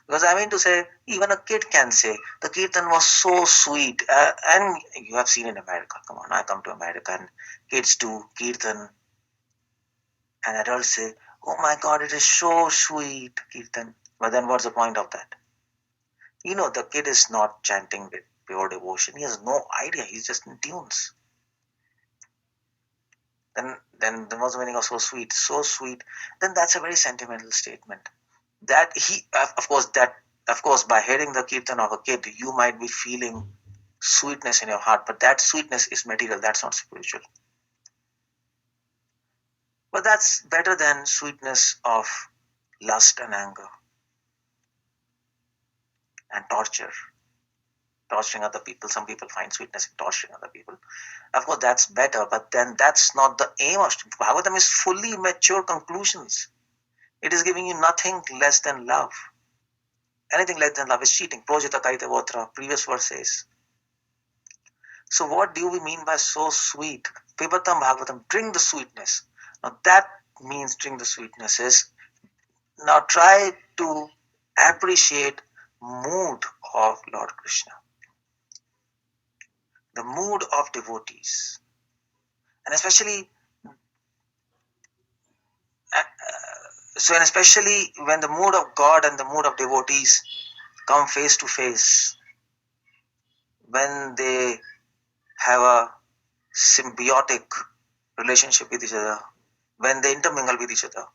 I mean to say, even a kid can say the Kirtan was so sweet, and you have seen in America. Come on, I come to America and kids do Kirtan, and adults say, "Oh my God, it is so sweet, Kirtan." But then, what's the point of that? You know, the kid is not chanting with pure devotion. He has no idea. He's just in tunes. Then what's the meaning of so sweet? So sweet. Then that's a very sentimental statement. That of course, by hearing the kirtan of a kid, you might be feeling sweetness in your heart, but that sweetness is material. That's not spiritual. But that's better than sweetness of lust and anger and torturing other people. Some people find sweetness in torturing other people. Of course, that's better, but then that's not the aim of Bhagavatam. Is fully mature conclusions. It is giving you nothing less than love. Anything less than love is cheating. Projita Kaite Votra, previous verse says. So what do we mean by so sweet? Pibatam Bhagavatam, drink the sweetness. Now that means drink the sweetness is, now try to appreciate mood of Lord Krishna. The mood of devotees. And especially when the mood of God and the mood of devotees come face to face, when they have a symbiotic relationship with each other, when they intermingle with each other,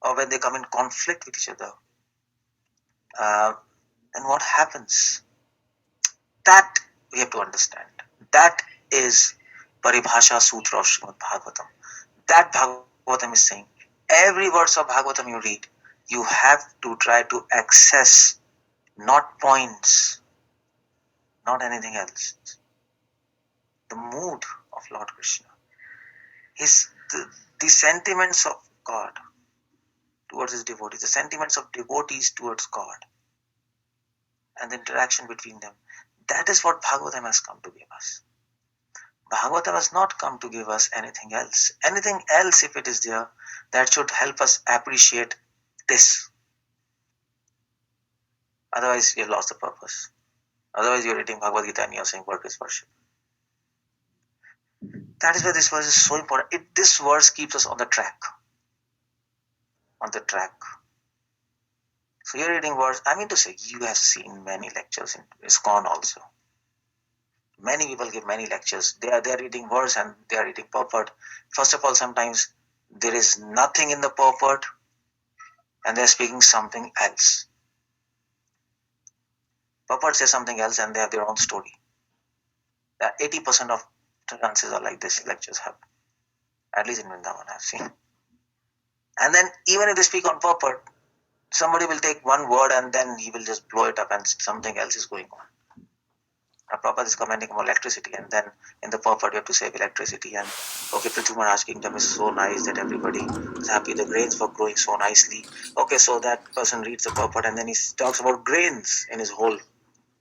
or when they come in conflict with each other, then what happens? That we have to understand. That is Paribhasha Sutra of Srimad Bhagavatam. That Bhagavatam is saying, every verse of Bhagavatam you read, you have to try to access not points, not anything else. The mood of Lord Krishna. The sentiments of God towards his devotees, the sentiments of devotees towards God, and the interaction between them. That is what Bhagavatam has come to give us. Bhagavatam has not come to give us anything else. Anything else, if it is there, that should help us appreciate this. Otherwise, you have lost the purpose. Otherwise, you're reading Bhagavad Gita and you're saying work is worship. That is why this verse is so important. This verse keeps us on the track. On the track. So you're reading verse. I mean to say, you have seen many lectures in ISKCON also. Many people give many lectures. They are reading verse and they are reading purport. First of all, sometimes there is nothing in the purport and they are speaking something else. Purport says something else and they have their own story. 80% of chances are like this lectures have. At least in Vrindavan I have seen. And then even if they speak on purport, somebody will take one word and then he will just blow it up and something else is going on. Prabhupada is commenting about electricity, and then in the purport you have to save electricity, and okay, Prithvi Maharaj kingdom is so nice that everybody is happy, the grains were growing so nicely. Okay, so that person reads the purport and then he talks about grains in his whole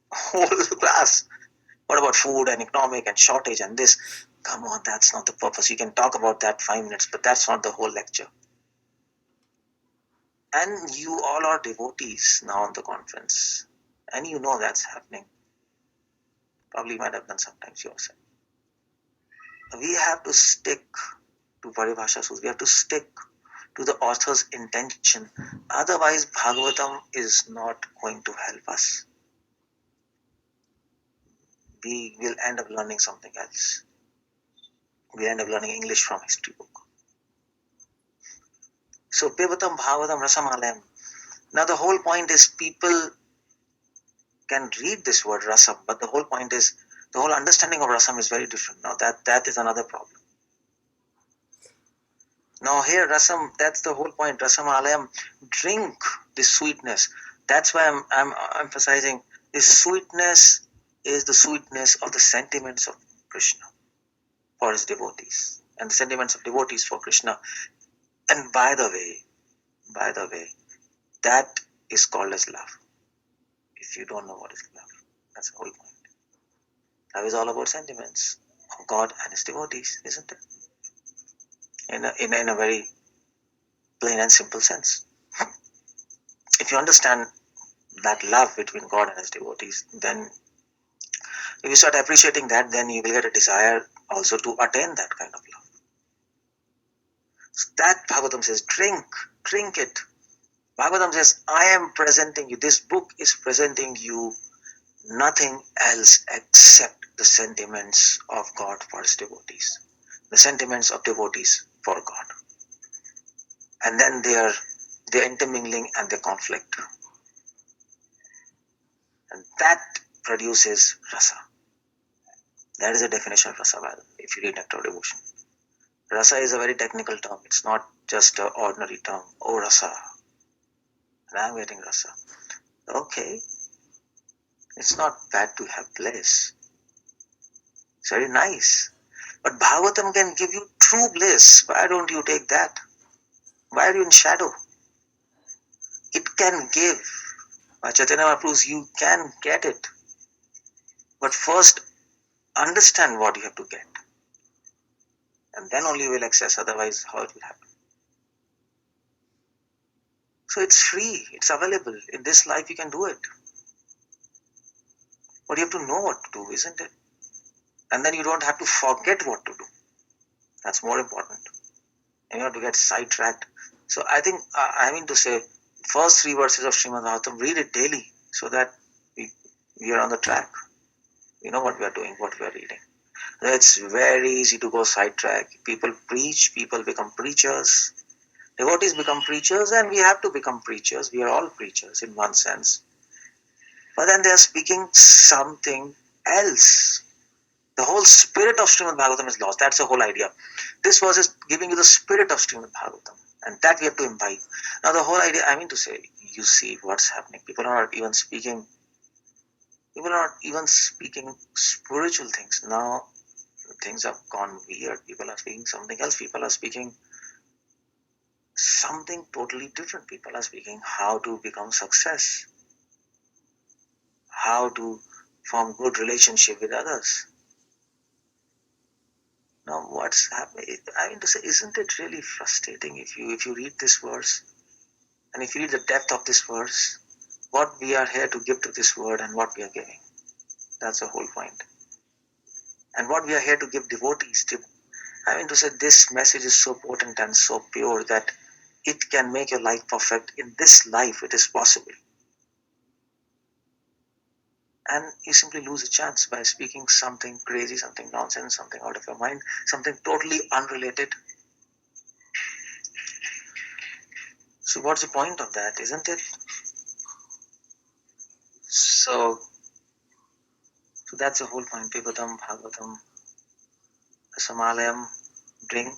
class. What about food and economic and shortage and this? Come on, that's not the purpose. You can talk about that 5 minutes, but that's not the whole lecture. And you all are devotees now on the conference, and you know that's happening. Probably you might have done sometimes yourself. We have to stick to Paribhasha Sutra. We have to stick to the author's intention. Otherwise, Bhagavatam is not going to help us. We will end up learning something else. We end up learning English from history book. So, Pivatam Bhagavatam Rasamalayam. Now, the whole point is people can read this word rasam, but the whole point is the whole understanding of rasam is very different. Now, that is another problem. Now here rasam, that's the whole point. Rasamalayam, drink this sweetness. That's why I'm emphasizing this sweetness is the sweetness of the sentiments of Krishna for his devotees and the sentiments of devotees for Krishna. And by the way, that is called as love. If you don't know what is love, that's the whole point. Love is all about sentiments of God and his devotees, isn't it? In a very plain and simple sense. If you understand that love between God and his devotees, then if you start appreciating that, then you will get a desire also to attain that kind of love. So that Bhagavatam says, drink it. Bhagavatam says, I am presenting you, this book is presenting you nothing else except the sentiments of God for his devotees. The sentiments of devotees for God. And then their intermingling and their conflict. And that produces rasa. That is the definition of rasa, if you read Nectar of Devotion. Rasa is a very technical term. It's not just an ordinary term. Oh, rasa. And I'm getting rasa. Okay. It's not bad to have bliss. It's very nice. But Bhagavatam can give you true bliss. Why don't you take that? Why are you in shadow? It can give. Chaitanya Mahaprabhu, you can get it. But first, understand what you have to get. And then only you will access. Otherwise, how it will happen? So it's free. It's available. In this life, you can do it. But you have to know what to do, isn't it? And then you don't have to forget what to do. That's more important. And you have to get sidetracked. So I think, I mean to say, first 3 verses of Srimad Bhagavatam, read it daily so that we are on the track. We know what we are doing, what we are reading. It's very easy to go sidetrack. People preach, people become preachers. Devotees become preachers, and we have to become preachers. We are all preachers in one sense. But then they are speaking something else. The whole spirit of Srimad Bhagavatam is lost. That's the whole idea. This verse is giving you the spirit of Srimad Bhagavatam, and that we have to imbibe. Now, the whole idea, I mean to say, you see what's happening. People are not even speaking spiritual things. Now, things have gone weird. People are speaking something else. People are speaking something totally different. People are speaking how to become success, how to form good relationship with others. Now, what's happening? I mean to say, isn't it really frustrating if you read this verse, and if you read the depth of this verse, what we are here to give to this word and what we are giving? That's the whole point. And what we are here to give devotees. I mean to say, this message is so potent and so pure that it can make your life perfect. In this life, it is possible. And you simply lose a chance by speaking something crazy, something nonsense, something out of your mind, something totally unrelated. So what's the point of that, isn't it? So that's the whole point. Pibatam, Bhagavatam, Samalayam, drink.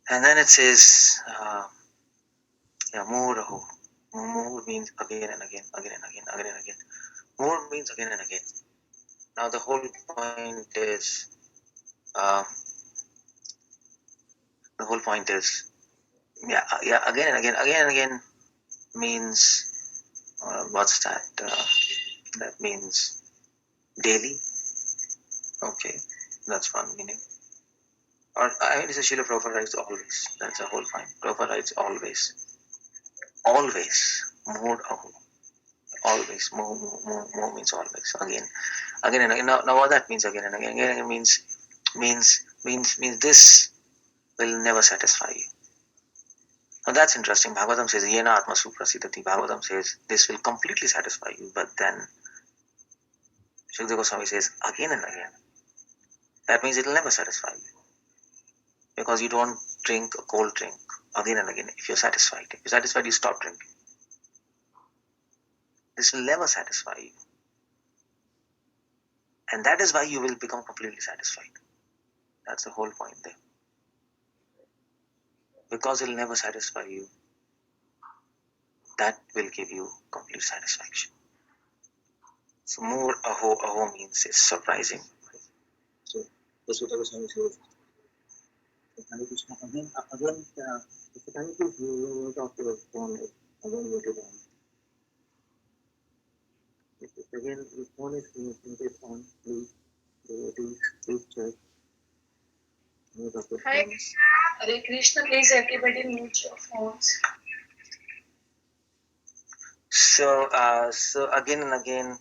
And then it says, Muraho. More means again and again, again and again, again and again. More means again and again. Now the whole point is, again and again means, what's that? That means daily. Okay, that's one meaning. Or I mean, it's a Srila Prabhupada writes always. That's the whole point. Prabhupada writes always. Always. More aho. Always. More means always. Again and again. Now what that means again and again? Again and again means this will never satisfy you. Now that's interesting. Bhagavatam says, Yena Atma Suprasidati. Bhagavatam says this will completely satisfy you. But then Shukdev Goswami says again and again. That means it will never satisfy you. Because you don't drink a cold drink again and again if you're satisfied. If you're satisfied, you stop drinking. This will never satisfy you. And that is why you will become completely satisfied. That's the whole point there. Because it will never satisfy you, that will give you complete satisfaction. So more aho means it's surprising. So that's what I was saying. Hare Krishna. Again, if you can please you talk to your phone, again you do that. Again, the phone is muted on, please. Please check.
Hare Krishna. Hare Krishna. Please, everybody mute your phones.
So again and again,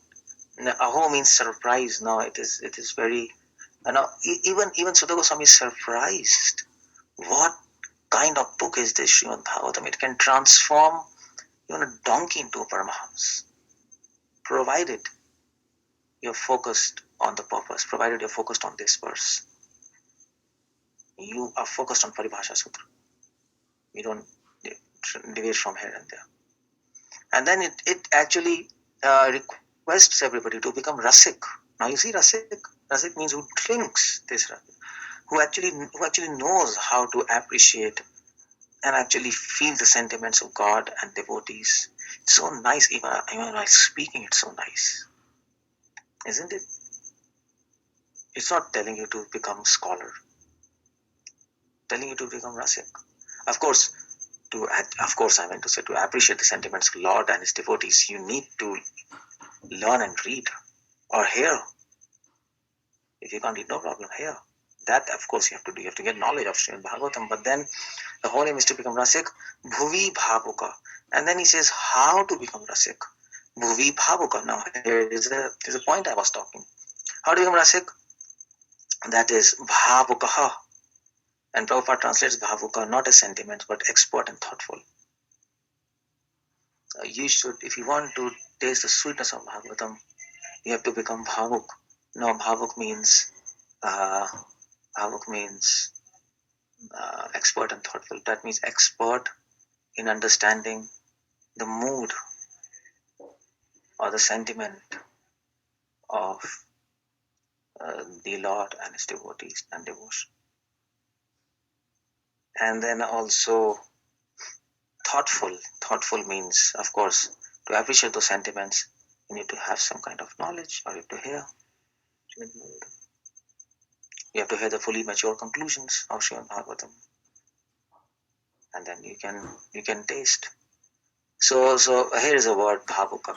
aho means surprise. Now it is very. Now even Sudha Goswami is surprised. What kind of book is this Srimad Bhagavatam? It can transform even a donkey into a Paramahamsa, provided you're focused on the purpose, provided you're focused on this verse. You are focused on Paribhasha Sutra. You don't deviate from here and there. And then it actually requests everybody to become Rasik. Now you see Rasik. Rasik means who drinks this Rasik. Who actually knows how to appreciate and actually feel the sentiments of God and devotees. It's so nice, even while speaking, it's so nice. Isn't it? It's not telling you to become scholar. Telling you to become Rasik. Of course, I meant to say, to appreciate the sentiments of Lord and His devotees, you need to learn and read or hear. If you can't read, no problem, hear. That, of course, you have to do. You have to get knowledge of Srimad Bhagavatam. But then the whole aim is to become Rasik. Bhuvi Bhavuka. And then he says how to become Rasik. Bhuvi Bhavuka. Now, here is a point I was talking. How to become Rasik? That is Bhavukaha. And Prabhupada translates Bhavuka not as sentiments, but expert and thoughtful. You should, if you want to taste the sweetness of Bhagavatam, you have to become Bhavuk. Now, Bhavuk means expert and thoughtful. That means expert in understanding the mood or the sentiment of the Lord and his devotees and devotion. And then also thoughtful. Thoughtful means, of course, to appreciate those sentiments, you need to have some kind of knowledge, or you have to hear. You have to hear the fully mature conclusions of Srimad Bhagavatam, and then you can taste. So here is a word, bhavuka,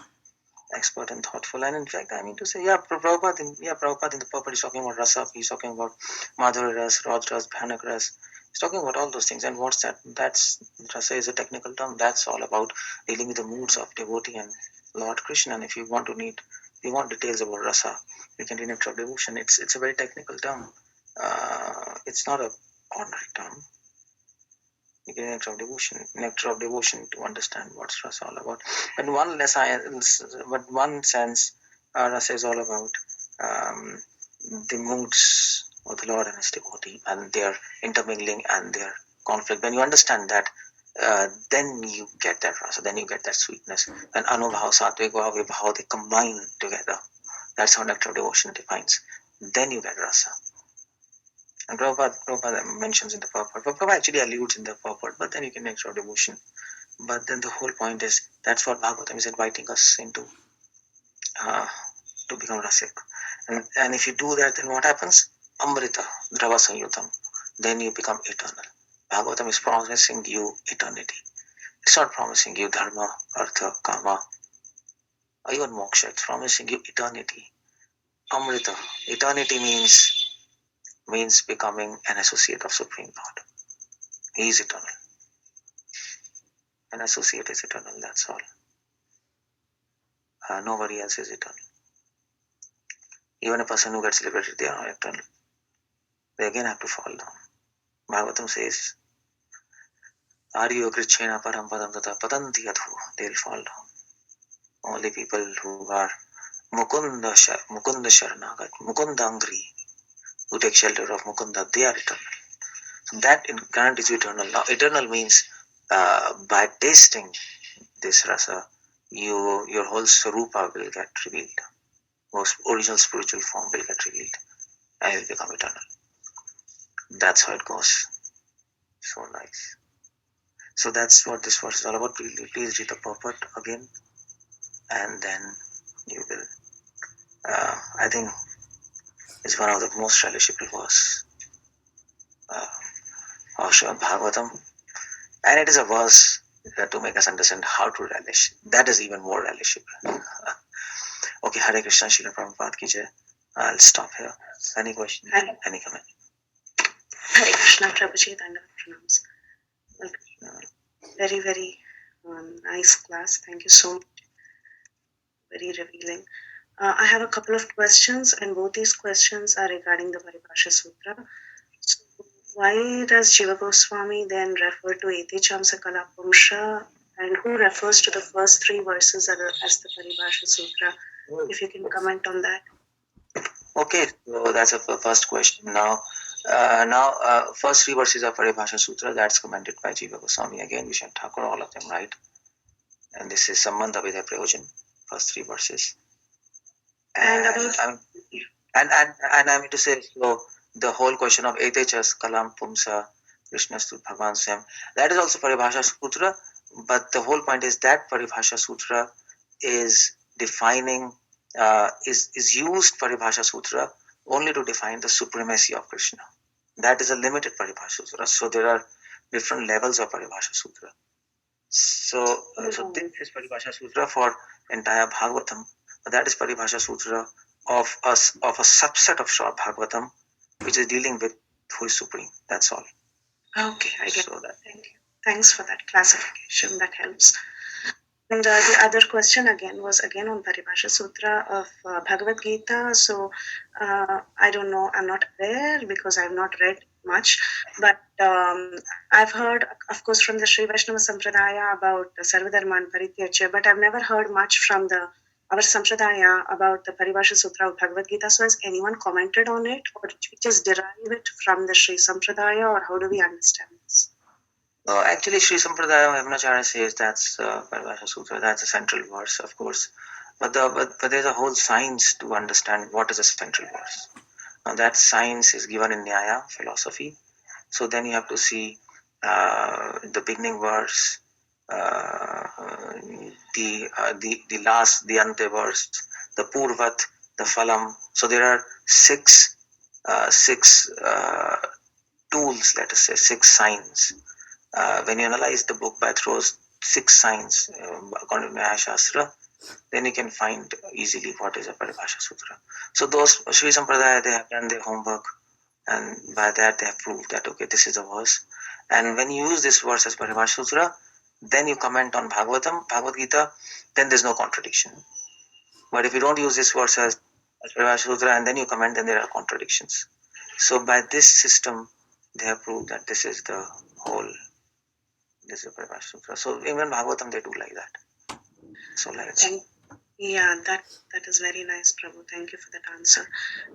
expert and thoughtful. And in fact, I mean to say, Prabhupada in the purport is talking about rasa, he's talking about madhurya ras, raj ras, bhanak ras. He's talking about all those things. And what's that? That's rasa is a technical term. That's all about dealing with the moods of devotee and Lord Krishna. And if you want details about rasa, you can read Nectar of Devotion. It's a very technical term. It's not a ordinary term. You get nectar of devotion to understand what's rasa all about. But one sense, rasa is all about the moods of the Lord and his devotee and their intermingling and their conflict. When you understand that, then you get that rasa, then you get that sweetness. When anubhav, sattvic, vibhav, they combine together. That's how nectar of devotion defines. Then you get rasa. And Prabhupada mentions in the purport. Prabhupada actually alludes in the purport, but then you can make sure devotion. But then the whole point is that's what Bhagavatam is inviting us into, to become rasik. And if you do that, then what happens? Amrita, Drava Sanyutam. Then you become eternal. Bhagavatam is promising you eternity. It's not promising you dharma, artha, kama, or even moksha. It's promising you eternity. Amrita. Eternity means becoming an associate of Supreme Lord. He is eternal. An associate is eternal, that's all. Nobody else is eternal. Even a person who gets liberated, they are not eternal. They again have to fall down. Bhagavatam says, Aryo Krichena Param Padam Tata Patanti Adhu, they'll fall down. Only people who are Mukunda Sharanagat, Mukunda Angri, who take shelter of Mukunda, they are eternal. So that guarantees you eternal. Now, eternal means by tasting this rasa, your whole sarupa will get revealed. Most original spiritual form will get revealed and you will become eternal. That's how it goes. So nice. So that's what this verse is all about. Please read the purport again, and then you will. I think it's one of the most relishable verse of Srimad Bhagavatam, and it is a verse to make us understand how to relish. That is even more relishable. Okay, Hare Krishna, Srila Prabhupada ki jai. I'll stop here. Any question? Any comment?
Hare Krishna, Prabhuji, Anand. Very, very nice class. Thank you so much. Very revealing. I have a couple of questions, and both these questions are regarding the Paribhasha Sutra. So why does Jiva Goswami then refer to Ete Chamsa Kala Purusha, and who refers to the first three verses as the Paribhasha Sutra? If you can comment on that.
Okay, so that's a first question. Now, first three verses of Paribhasha Sutra, that's commented by Jiva Goswami again, Vishal Thakur, all of them, right? And this is Sambandha Vidya Prayojan, first three verses. And I mean to say, so the whole question of Etechas, Kalam, Pumsa, Krishnastu, Bhagavan Swam, that is also Paribhasha Sutra, but the whole point is that Paribhasha Sutra is defining, is used Paribhasha Sutra only to define the supremacy of Krishna. That is a limited Paribhasha Sutra. So there are different levels of Paribhasha Sutra. So this is Paribhasha Sutra for entire Bhagavatam. That is Paribhasha Sutra of a subset of Srimad Bhagavatam, which is dealing with who is supreme. That's all.
Okay, I get that. Thank you. Thanks for that classification. That helps. And the other question again was on Paribhasha Sutra of Bhagavad Gita. So I don't know, I'm not aware because I've not read much, but I've heard, of course, from the Sri Vaishnava Sampradaya about Sarvadharman Parityaja, but I've never heard much from the our Sampradaya about the Paribhasha Sutra of Bhagavad Gita. So has anyone commented on it, or did we just derive it from the Sri Sampradaya, or how do we understand this?
No, actually, Sri Sampradaya Yamunacharya says that's Paribhasha Sutra. That's a central verse, of course. But there's a whole science to understand what is a central verse. Now that science is given in Nyaya philosophy. So then you have to see the beginning verse, the last, the ante verse, the purvat, the phalam. So there are six tools, let us say, 6 signs. When you analyze the book by throws 6 signs according to Nyaya Shastra, then you can find easily what is a Paribhasha Sutra. So those Sri Sampradaya, they have done their homework, and by that they have proved that okay, this is a verse. And when you use this verse as Paribhasha Sutra, then you comment on Bhagavad Gita, then there's no contradiction. But if you don't use this verse as Paribhasha Sutra and then you comment, then there are contradictions. So by this system, they have proved that this is the whole, this is Paribhasha Sutra. So even Bhagavatam, they do like that. So like that.
Yeah, that is very nice, Prabhu. Thank you for that answer.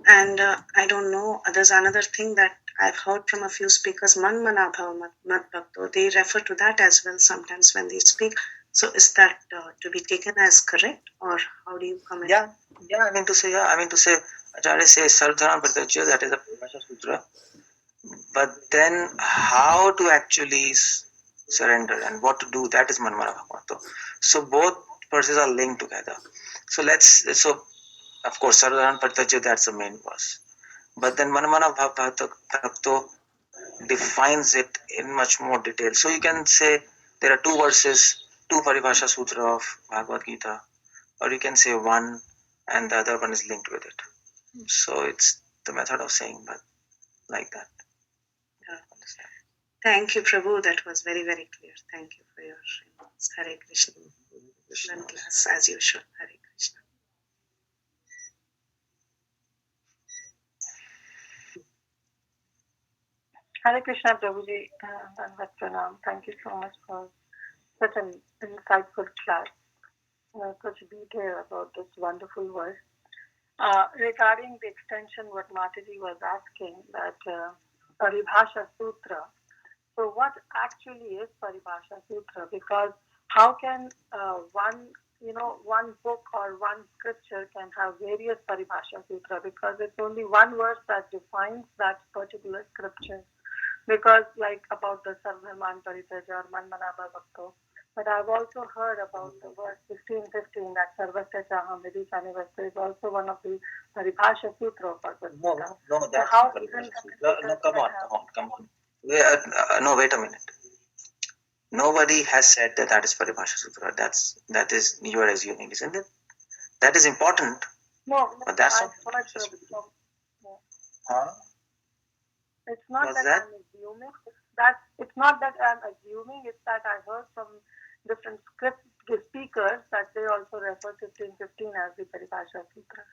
And I don't know, there's another thing that I've heard from a few speakers, Man Manabhav Mad Bhakto. They refer to that as well sometimes when they speak. So is that to be taken as correct, or how do you comment?
Yeah, I mean to say, Acharya says Sardharan Pratyachya, that is a Paribhasha Sutra. But then how to actually surrender and what to do, that is Manmana Bhakto. So both verses are linked together. So of course, Sardharan Pratyachya, that's the main verse. But then Manmana Bhakto defines it in much more detail. So you can say there are 2 verses, 2 Paribhasha Sutra of Bhagavad Gita, or you can say one and the other one is linked with it. So it's the method of saying, but like that.
Thank you, Prabhu. That was very, very clear. Thank you for your remarks. Hare Krishna. Learn class as usual. Hare Krishna.
Hare Krishna, Prabhuji, and Pranam. Thank you so much for such an insightful class, such detail about this wonderful verse. Regarding the extension, what Mataji was asking, that Paribhasha Sutra. So what actually is Paribhasha Sutra? Because how can one book or one scripture can have various Paribhasha Sutra? Because it's only one verse that defines that particular scripture. Because like about the Sarvadharman Paritaja or Manmanabha Bhakto. But I've also heard about the verse 16:15 that Sarvasya Chaham Vidhi Chanivasta is also one of the Paribhasha Sutra of Bhagavad Gita.
No, that's not Paribhasha Sutra. No, come on. Wait a minute. Nobody has said that is Paribhasha Sutra. That is, you are assuming, isn't it? That is important.
No,
but that's not
Paribhasha Sutra.
Huh?
It's not that I'm assuming. It's not that I'm assuming. It's that I heard from different speakers that they also refer to 16:15 as the Paribhasha Sutra.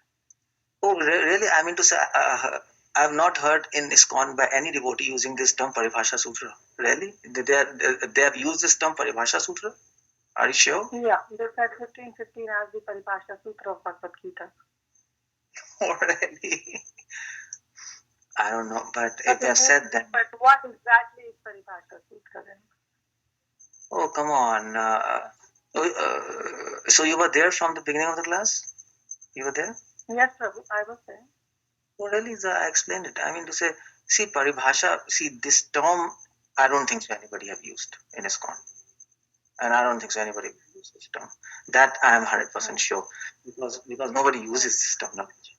Oh, really? I mean to say, I have not heard in ISKCON by any devotee using this term Paribhasha Sutra. Really? They have used this term Paribhasha Sutra? Are you sure?
Yeah, they said 15:15 as the Paribhasha Sutra of Bhagavad Gita.
Oh, really? I don't know, but if they have said that.
But what exactly is Paribhasha Sutra then?
Oh, come on. So you were there from the beginning of the class? You were there?
Yes, Prabhu, I was there.
Oh, really? I explained it. I mean to say, see, Paribhasha, this term, I don't think so anybody have used in ISKCON. And I don't think so anybody will use this term. That I am 100% sure. Because nobody uses this terminology.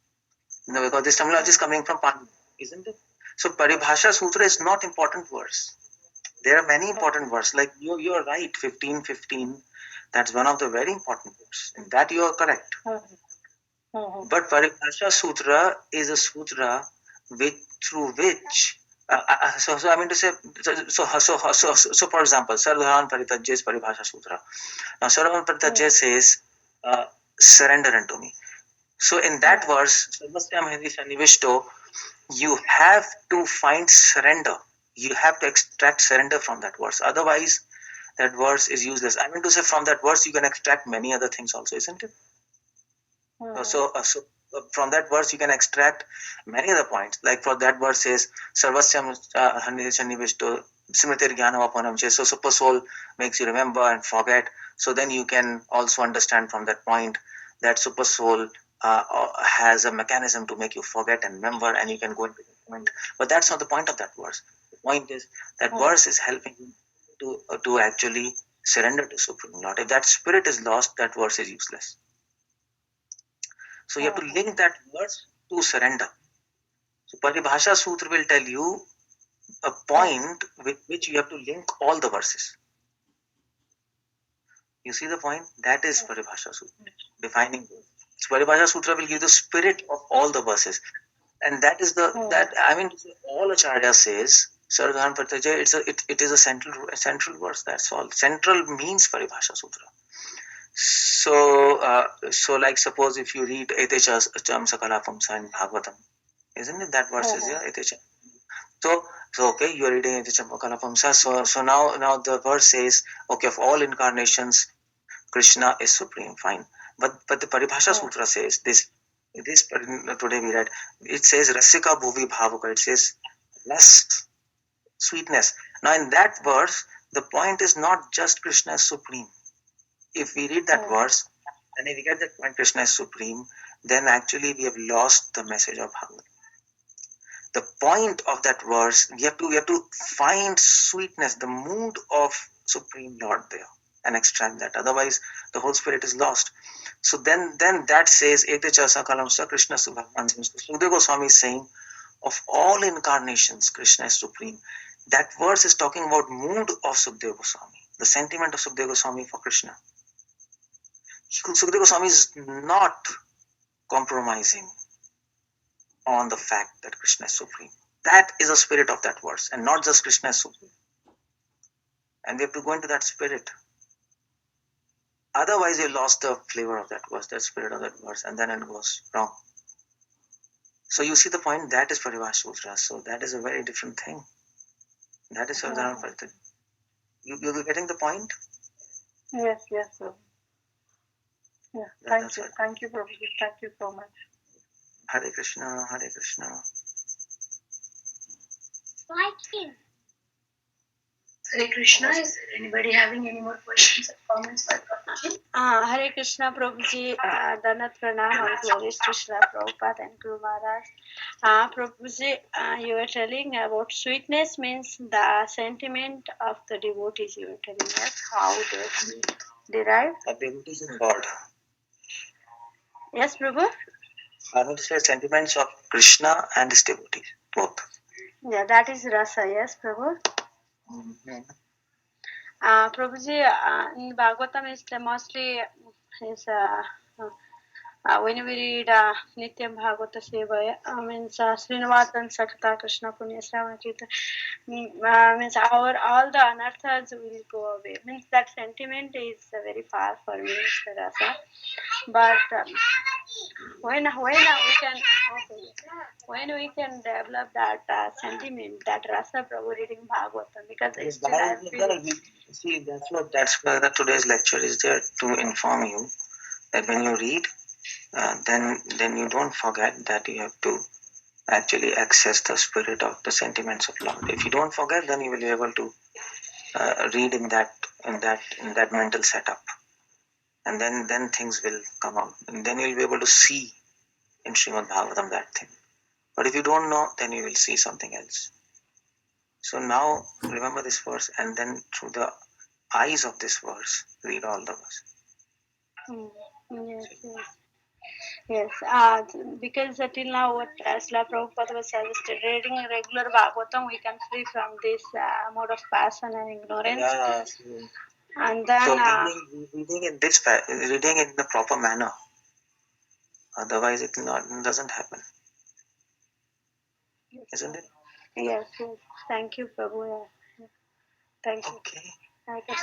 No, because this terminology is coming from Pali, isn't it? So Paribhasha Sutra is not important verse. There are many important verses. Like you are right, 15:15. That's one of the very important verses. In that you are correct. But Paribhasha Sutra is a sutra through which I mean to say, so for example, Sarvadharan Paritajya is Paribhasha Sutra. Now Sarvadharan Paritajya says, surrender unto me. So in that verse, you have to find surrender. You have to extract surrender from that verse. Otherwise, that verse is useless. I mean to say, from that verse, you can extract many other things also, isn't it? So from that verse you can extract many other points. Like for that verse says Sarvasyam Hanidichanivishto Smritir Jnanavapanam. So super soul makes you remember and forget. So then you can also understand from that point that super soul has a mechanism to make you forget and remember, and you can go into the point. But that's not the point of that verse. The point is that verse is helping you to actually surrender to Supreme Lord. If that spirit is lost, that verse is useless. So you have to link that verse to surrender. So Paribhasha Sutra will tell you a point with which you have to link all the verses. You see the point? That is Paribhasha Sutra, defining. So Paribhasha Sutra will give the spirit of all the verses. And that is all Acharya says, Sargan Pratyajay, it is a central verse, that's all. Central means Paribhasha Sutra. So like suppose if you read Etecha Cham Sakala Pumsa in Bhagavatam, isn't it that verse is here? Etecha. So okay, you are reading Etecha Sakala Pumsa. So now the verse says, okay, of all incarnations, Krishna is supreme, fine. But the Paribhasha Sutra says this today we read, it says Rasika Bhuvi Bhavaka, it says lust, sweetness. Now in that verse, the point is not just Krishna is supreme. If we read that verse, and if we get that point Krishna is supreme, then actually we have lost the message of Bhagavad. The point of that verse, we have to find sweetness, the mood of Supreme Lord there, and extract that. Otherwise, the whole spirit is lost. So then that says, Etecha Sakalamsa Krishna Subhavan. Sukadeva Goswami is saying, of all incarnations, Krishna is supreme. That verse is talking about mood of Sukadeva Goswami, the sentiment of Sukadeva Goswami for Krishna. Sukadeva Goswami is not compromising on the fact that Krishna is supreme. That is the spirit of that verse, and not just Krishna is supreme. And we have to go into that spirit. Otherwise, you lost the flavor of that verse, that spirit of that verse, and then it goes wrong. So you see the point, that is Paribhasha Sutra. So that is a very different thing. That is Sadhana Parita. You're getting the point?
Yes, sir. Yeah, thank you, Prabhuji. Thank you so much.
Hare Krishna, Hare Krishna.
Hare Krishna. Is there anybody having any more questions or comments for Prabhuji?
Hare Krishna, Prabhuji. Danat Pranam, all glories to Srila Prabhupada and Guru Maharaj. Prabhuji, you were telling about sweetness means the sentiment of the devotees. You were telling us how does it derive?
The devotees in God.
Yes, Prabhu?
I would say sentiments of Krishna and his devotees, both.
Yeah, that is rasa. Yes, Prabhu. Prabhuji, in Bhagavatam is mostly is when we read Nityam Bhagavata Sevaya, means Srimad and Sakata Krishna Punya Sravakita, means all the anarthas will go away. Means that sentiment is very far for me, Mr. Rasa. But when we can develop that sentiment, that rasa, Prabhu, reading Bhagavatam, because I still
see, that's why today's lecture is there, to inform you that when you read, then you don't forget that you have to actually access the spirit of the sentiments of Lord. If you don't forget, then you will be able to read in that mental setup, and then things will come out, and then you'll be able to see in Srimad Bhagavatam that thing. But if you don't know, then you will see something else. So now remember this verse, and then through the eyes of this verse, read all the verse.
Yes, because till now what Srila Prabhupada was suggested, reading regular Bhagavatam, we can free from this mode of passion and ignorance.
Yes.
And then
so reading in the proper manner. Otherwise, it doesn't happen, isn't it?
Yes. Thank you, Prabhu. Thank you.
Okay.
Thank you.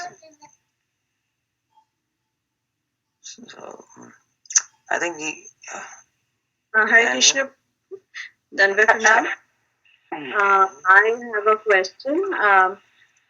So I think
Hare Krishna. Dandavat Pranam. I have a question.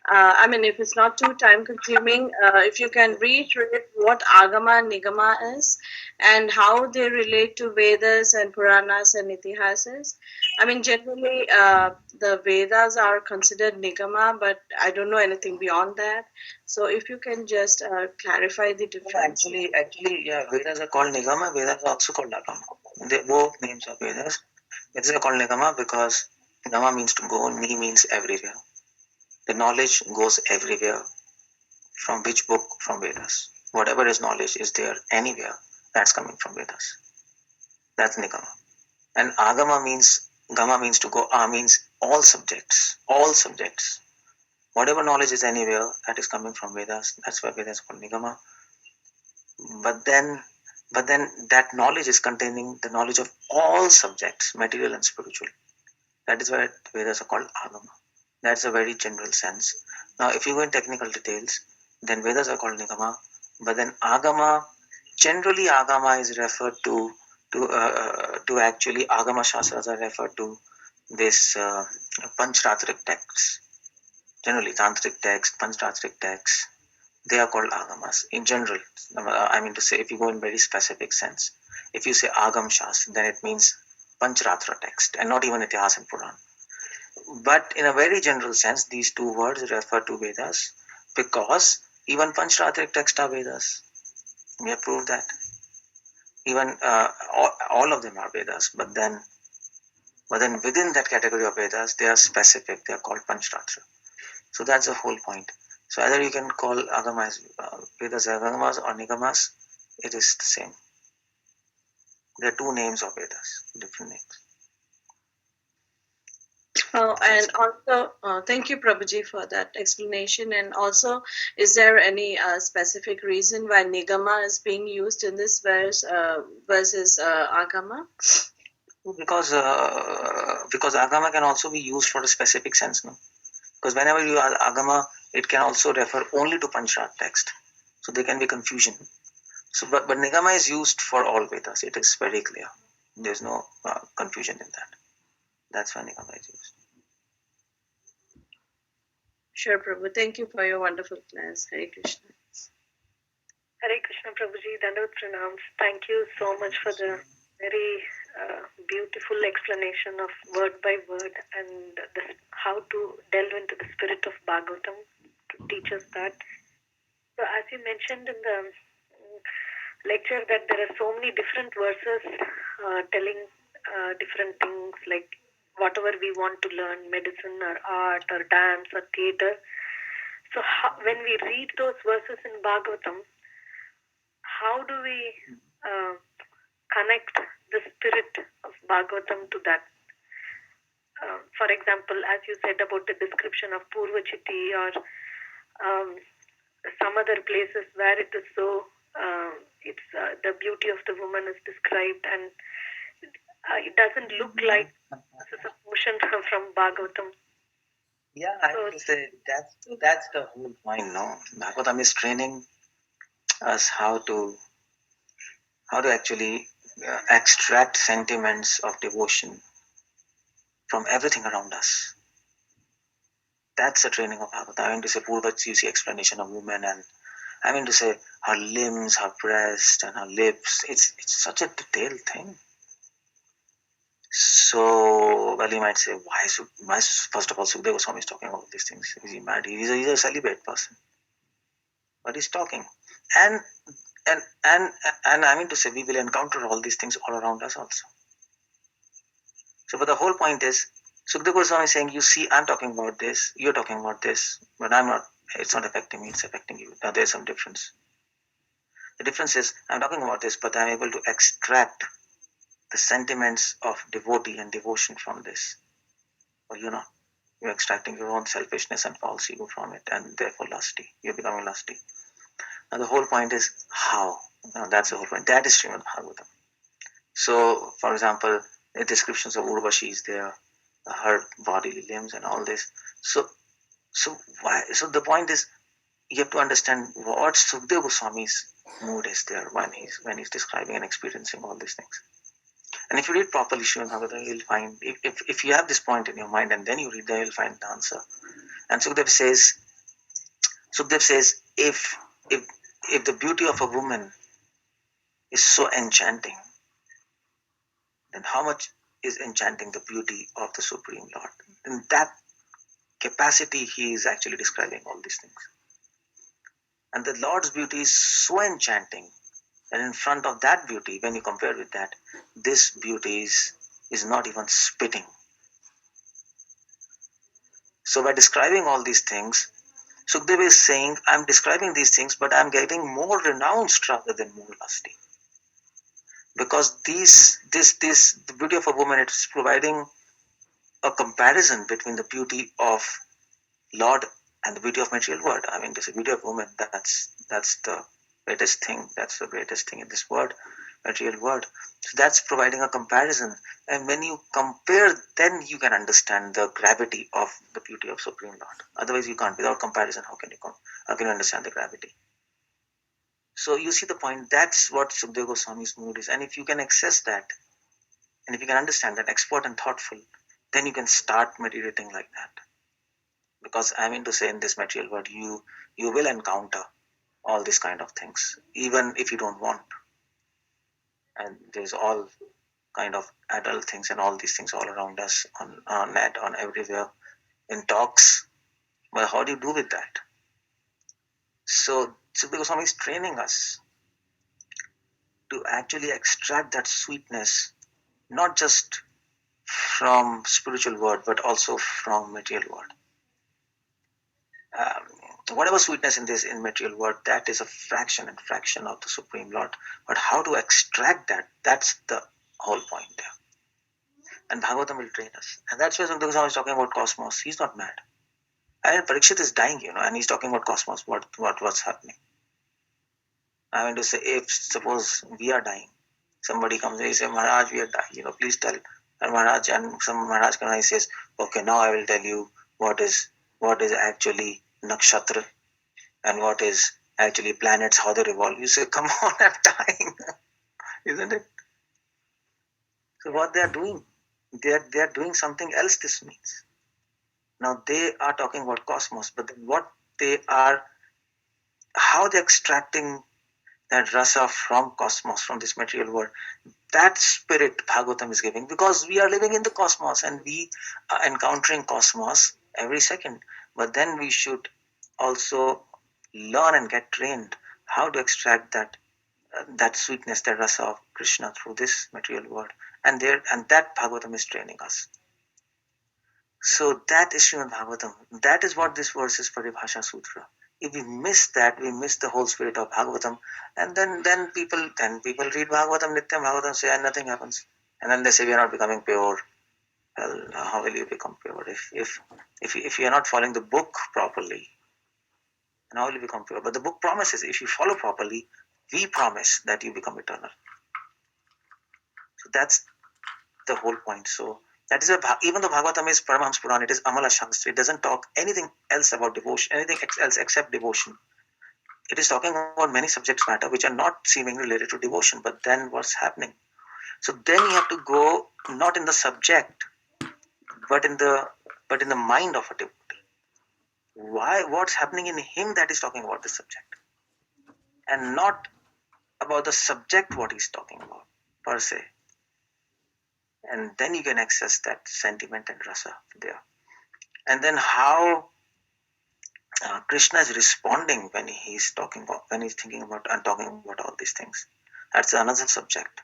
I mean, if it's not too time consuming, if you can reiterate what Agama and Nigama is and how they relate to Vedas and Puranas and Itihasas. I mean, generally, the Vedas are considered Nigama, but I don't know anything beyond that. So if you can just clarify the difference.
Actually, yeah, Vedas are called Nigama, Vedas are also called Agama. They both names are Vedas. Vedas are called Nigama because Nigama means to go, Ni means everywhere. The knowledge goes everywhere. From which book? From Vedas. Whatever is knowledge is there anywhere. That's coming from Vedas. That's Nigama. And Agama means, Gama means to go, A means all subjects. All subjects. Whatever knowledge is anywhere, that is coming from Vedas. That's why Vedas is called Nigama. But then that knowledge is containing the knowledge of all subjects, material and spiritual. That is why Vedas are called Agama. That's a very general sense. Now, if you go in technical details, then Vedas are called Nigama, but then Agama, generally Agama is referred to actually Agama Shastras are referred to this Panchratrik texts. Generally, Tantric texts, Panchratrik texts, they are called Agamas. In general, I mean to say, if you go in very specific sense, if you say Agam Shastra, then it means Panchratra text and not even Itihas and Puran. But in a very general sense, these two words refer to Vedas because even Panchratrik texts are Vedas. We have proved that. Even all of them are Vedas, but then within that category of Vedas, they are specific. They are called Panchratra. So that's the whole point. So either you can call Agamas Vedas Agamas or Nigamas, it is the same. There are two names of Vedas, different names.
And also, thank you, Prabhuji, for that explanation. And also, is there any specific reason why Nigama is being used in this verse versus Agama?
Because Agama can also be used for a specific sense, no? Because whenever you are Agama, it can also refer only to Panchrat text. So there can be confusion. So, but Nigama is used for all Vedas. It is very clear. There's no confusion in that. That's why Nigama is used.
Sure, Prabhu. Thank you for your wonderful class. Hare Krishna.
Hare Krishna, Prabhuji. Dandavat pranams. Thank you so much for the very beautiful explanation of word by word and how to delve into the spirit of Bhagavatam to teach us that. So as you mentioned in the lecture that there are so many different verses telling different things like whatever we want to learn, medicine or art or dance or theater. So when we read those verses in Bhagavatam, how do we connect the spirit of Bhagavatam to that? For example, as you said about the description of Purvachiti or some other places where it is so, it's the beauty of the woman is described and it doesn't look like this is a portion from Bhagavatam.
Yeah, I would say that's the whole point, no? Bhagavatam is training us how to actually extract sentiments of devotion from everything around us. That's the training of Bhagavatam. I mean to say, Purvachi, you see explanation of woman, and I mean to say, her limbs, her breast, and her lips. It's such a detailed thing. So, well, you might say, why first of all, Sukadeva Goswami is talking about these things? Is he mad? He's a celibate person. But he's talking. And I mean to say, we will encounter all these things all around us also. So, but the whole point is, Sukadeva Goswami is saying, you see, I'm talking about this, you're talking about this, but I'm not, it's not affecting me, it's affecting you. Now, there's some difference. The difference is, I'm talking about this, but I'm able to extract the sentiments of devotee and devotion from this. Or you're not. You're extracting your own selfishness and false ego from it, and therefore lusty. You're becoming lusty. Now, the whole point is how. Now, that's the whole point. That is Srimad Bhagavatam. So, for example, the descriptions of Urvashi is there, her bodily limbs and all this. So why? So the point is, you have to understand what Sukadeva Goswami's mood is there when he's describing and experiencing all these things. And if you read properly Srimad Bhagavatam, you'll find, if you have this point in your mind and then you read there, you'll find the answer. And Sukadeva says, Sukhdev says, if the beauty of a woman is so enchanting, then how much is enchanting the beauty of the Supreme Lord? In that capacity, he is actually describing all these things. And the Lord's beauty is so enchanting that in front of that beauty, when you compare with that, this beauty is not even spitting. So by describing all these things, Sukdev is saying, I'm describing these things, but I'm getting more renounced rather than more lusty. Because the beauty of a woman, it's providing a comparison between the beauty of Lord and the beauty of material world. I mean, there's a beauty of woman, that's the greatest thing. That's the greatest thing in this world, material world. So that's providing a comparison. And when you compare, then you can understand the gravity of the beauty of Supreme Lord. Otherwise, you can't. Without comparison, how can you understand the gravity? So you see the point. That's what Sukadeva Goswami's mood is. And if you can access that, and if you can understand that, expert and thoughtful, then you can start meditating like that. Because I mean to say, in this material world, you will encounter all these kind of things, even if you don't want. And there's all kind of adult things and all these things all around us, on net, on everywhere, in talks. But how do you do with that? So Sukadeva Goswami is training us to actually extract that sweetness, not just from spiritual world, but also from material world. Whatever sweetness in material world, that is a fraction of the Supreme Lord. But how to extract that, that's the whole point there. And Bhagavatam will train us. And that's why Sukadeva Goswami is talking about cosmos. He's not mad. And Parikshit is dying, and he's talking about cosmos, what's happening. I mean to say, if suppose we are dying, somebody comes and he says, Maharaj, we are dying, please tell. And Maharaj, and some Maharaj Kanai says, okay, now I will tell you what is actually nakshatra and what is actually planets, how they revolve. You say, come on, I'm dying. Isn't it? So what they are doing, they are doing something else, this means. Now they are talking about cosmos, but then what they are, how they're extracting that rasa from cosmos, from this material world, that spirit Bhagavatam is giving, because we are living in the cosmos and we are encountering cosmos every second. But then we should also learn and get trained how to extract that sweetness, that rasa of Krishna through this material world. And that Bhagavatam is training us. So that is Srimad Bhagavatam. That is what this verse is, Paribhasha Sutra. If we miss that, we miss the whole spirit of Bhagavatam. And then people read Bhagavatam, Nityam Bhagavatam, say, and nothing happens. And then they say, we are not becoming pure. Well, how will you become pure? If you are not following the book properly, then how will you become pure? But the book promises, if you follow properly, we promise that you become eternal. So that's the whole point. So that is even though Bhagavatam is Paramahamsa Purana, it is Amala Shastra. It doesn't talk anything else about devotion, anything else except devotion. It is talking about many subjects matter which are not seemingly related to devotion. But then what's happening? So then you have to go not in the subject, but in the mind of a devotee. What's happening in him, that is talking about the subject, and not about the subject what he's talking about per se. And then you can access that sentiment and rasa there. And then how Krishna is responding when he's thinking about and talking about all these things. That's another subject.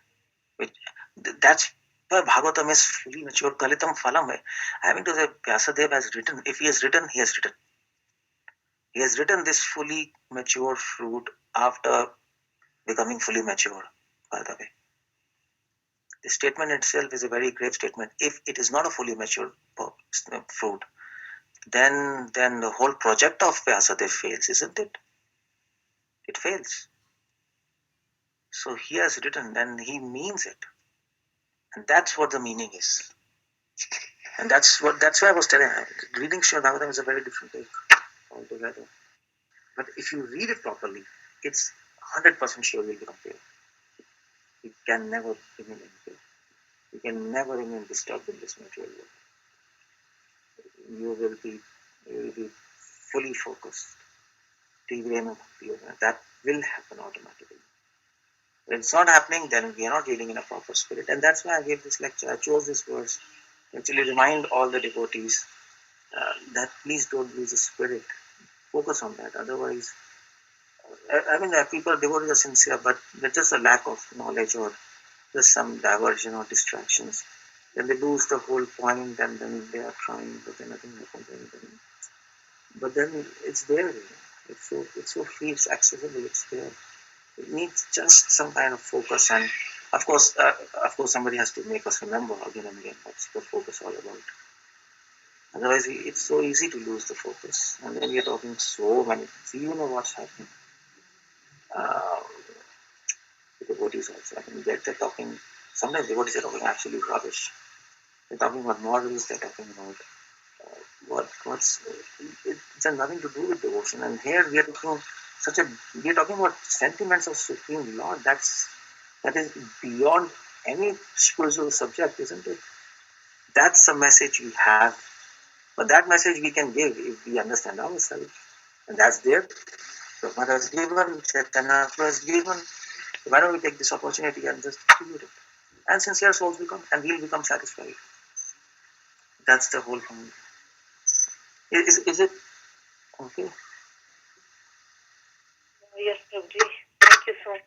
That's where Bhagavatam is fully mature. Kalitam phalam. I mean to say, Vyasadeva has written. If he has written, he has written. He has written this fully mature fruit after becoming fully mature. By the way, the statement itself is a very grave statement. If it is not a fully mature fruit, then the whole project of Vyasadeva fails, isn't it? It fails. So he has written and he means it. And that's what the meaning is. And that's why I was telling you, reading Srimad Bhagavatam is a very different take altogether. But if you read it properly, it's 100% sure you'll become pure. You can never remain impure. You can never remain disturbed in this material world. You will be fully focused Tivrena Bhakti Yoga. That will happen automatically. When it's not happening, then we are not dealing in a proper spirit. And that's why I gave this lecture. I chose this verse to actually remind all the devotees that please don't lose the spirit. Focus on that. Otherwise, I mean, people, devotees are sincere, but there's just a lack of knowledge or just some diversion or distractions. Then they lose the whole point and then they are trying, but then nothing happens. But then it's there. It's so free, it's accessible, it's there. It needs just some kind of focus, and of course, somebody has to make us remember again and again what's the focus all about. Otherwise, it's so easy to lose the focus, and then we are talking so many things. You know what's happening. The devotees also. I mean, they're talking. Sometimes devotees are talking absolute rubbish. They're talking about morals. They're talking about it has nothing to do with devotion. And here we are talking about sentiments of Supreme Lord. That is beyond any spiritual subject, isn't it? That's a message we have. But that message we can give if we understand ourselves. And that's there. Prabhupada has given, Chaitanya has given. Why don't we take this opportunity and just distribute it? And sincere souls will come and we'll become satisfied. That's the whole point. Is it okay?
Yes, Prabhuji. Thank you so much.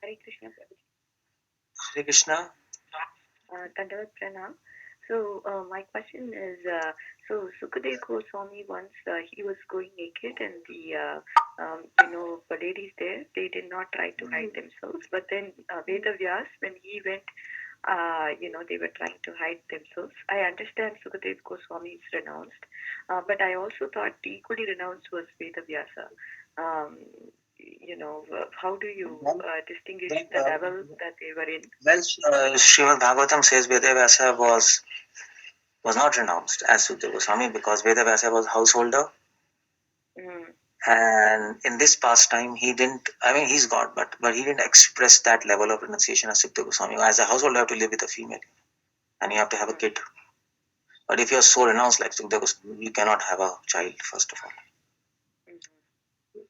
Hare Krishna, Prabhuji.
Hare Krishna.
Dandavat Pranam. So my question is, so Sukadev Goswami once he was going naked, and the ladies there, they did not try to hide themselves. But then Veda Vyas, when he went, they were trying to hide themselves. I understand Sukadev Goswami is renounced, but I also thought equally renounced was Veda Vyasa. How do you distinguish the level that they were in?
Well, Srimad Bhagavatam says Vedavyasa was not renounced as Sukadeva Goswami because Vedavyasa was householder. And in this pastime, he didn't, I mean, he's God, but he didn't express that level of renunciation as Sukadeva Goswami. As a householder, you have to live with a female and you have to have a kid. But if you're so renounced like Sukadeva Goswami, you cannot have a child, first of all.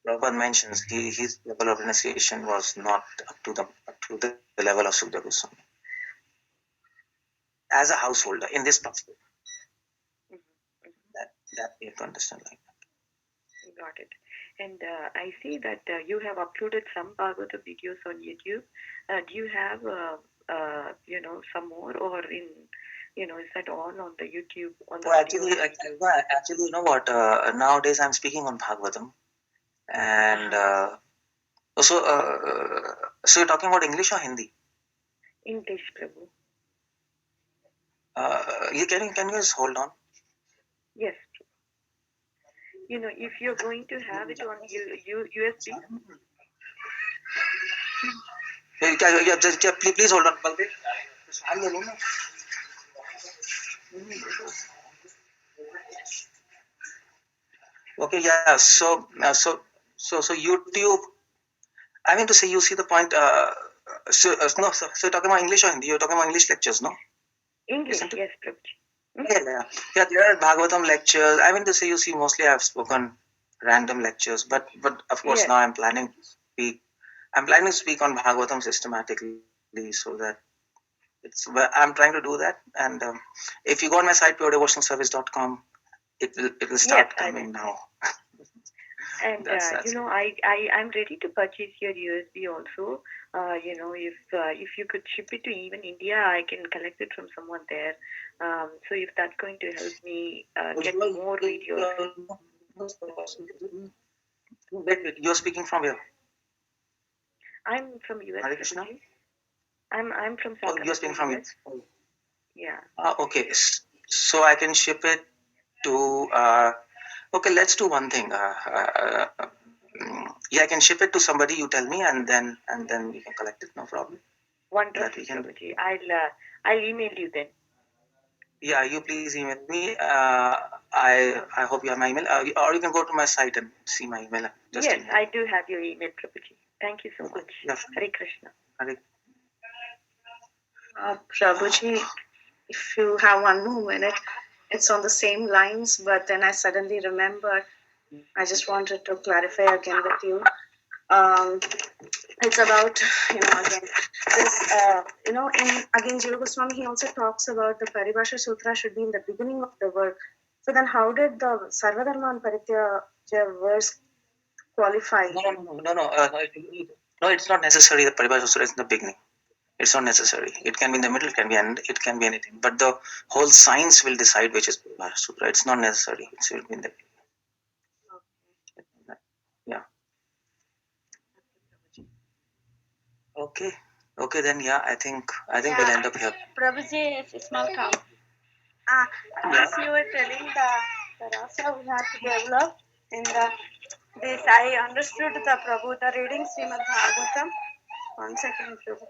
Prabhupada mentions his level of renunciation was not up to the level of Sukadeva Goswami. As a householder in this pastime. That you have to understand like that.
Got it. And I see that you have uploaded some Bhagavatam videos on YouTube. Do you have, some more, or is that all on the YouTube?
Actually, you know what? Nowadays, I'm speaking on Bhagavatam, and so you're talking about English or Hindi?
English, Prabhu.
Can you just hold on?
Yes. If you're going to have it on USB.
Please hold on. Okay, yeah. So YouTube. I mean to say, you see the point. So you're talking about English or Hindi? You're talking about English lectures, no?
English, yes, Prabhuji.
Yeah, there are Bhagavatam lectures. I mean to say, you see, mostly I've spoken random lectures, but of course now I'm planning to speak. I'm planning to speak on Bhagavatam systematically, so that I'm trying to do that. And if you go on my site puredevotionalservice.com, it will start coming now.
And I'm ready to purchase your USB also. If you could ship it to even India, I can collect it from someone there. So if that's going to help me get more videos.
Wait, you're speaking from here?
I'm from US.
Hare Krishna?
I'm from South Africa.
You're speaking from
US. Yeah.
Okay, so I can ship it to. Okay, let's do one thing. I can ship it to somebody. You tell me, and then we can collect it. No problem.
Wonderful, Prabhuji. I'll email you then.
Yeah, you please email me. I hope you have my email, or you can go to my site and see my email.
Yes, I do have your email, Prabhuji. Thank you so much.
Yeah.
Hare Krishna.
Hare.
Prabhuji, if you have 1 more minute, it's on the same lines, but then I suddenly remembered. I just wanted to clarify again with you. It's about, again, this, again, Jiva Goswami, he also talks about the Paribhasha Sutra should be in the beginning of the work. So then how did the Sarvadharman Parityaja verse qualify?
No, it's not necessary the Paribhasha Sutra is in the beginning. It's not necessary. It can be in the middle, it can be end, it can be anything. But the whole science will decide which is Paribhasha Sutra. It's not necessary. It will be in the beginning. Yeah. Okay. Okay, then I think we'll end up here.
Prabhuji, it's a small count. As you were telling the rasa we have to develop in this, I understood the Prabhu, the reading Srimad Bhagavatam. 1 second, Prabhu.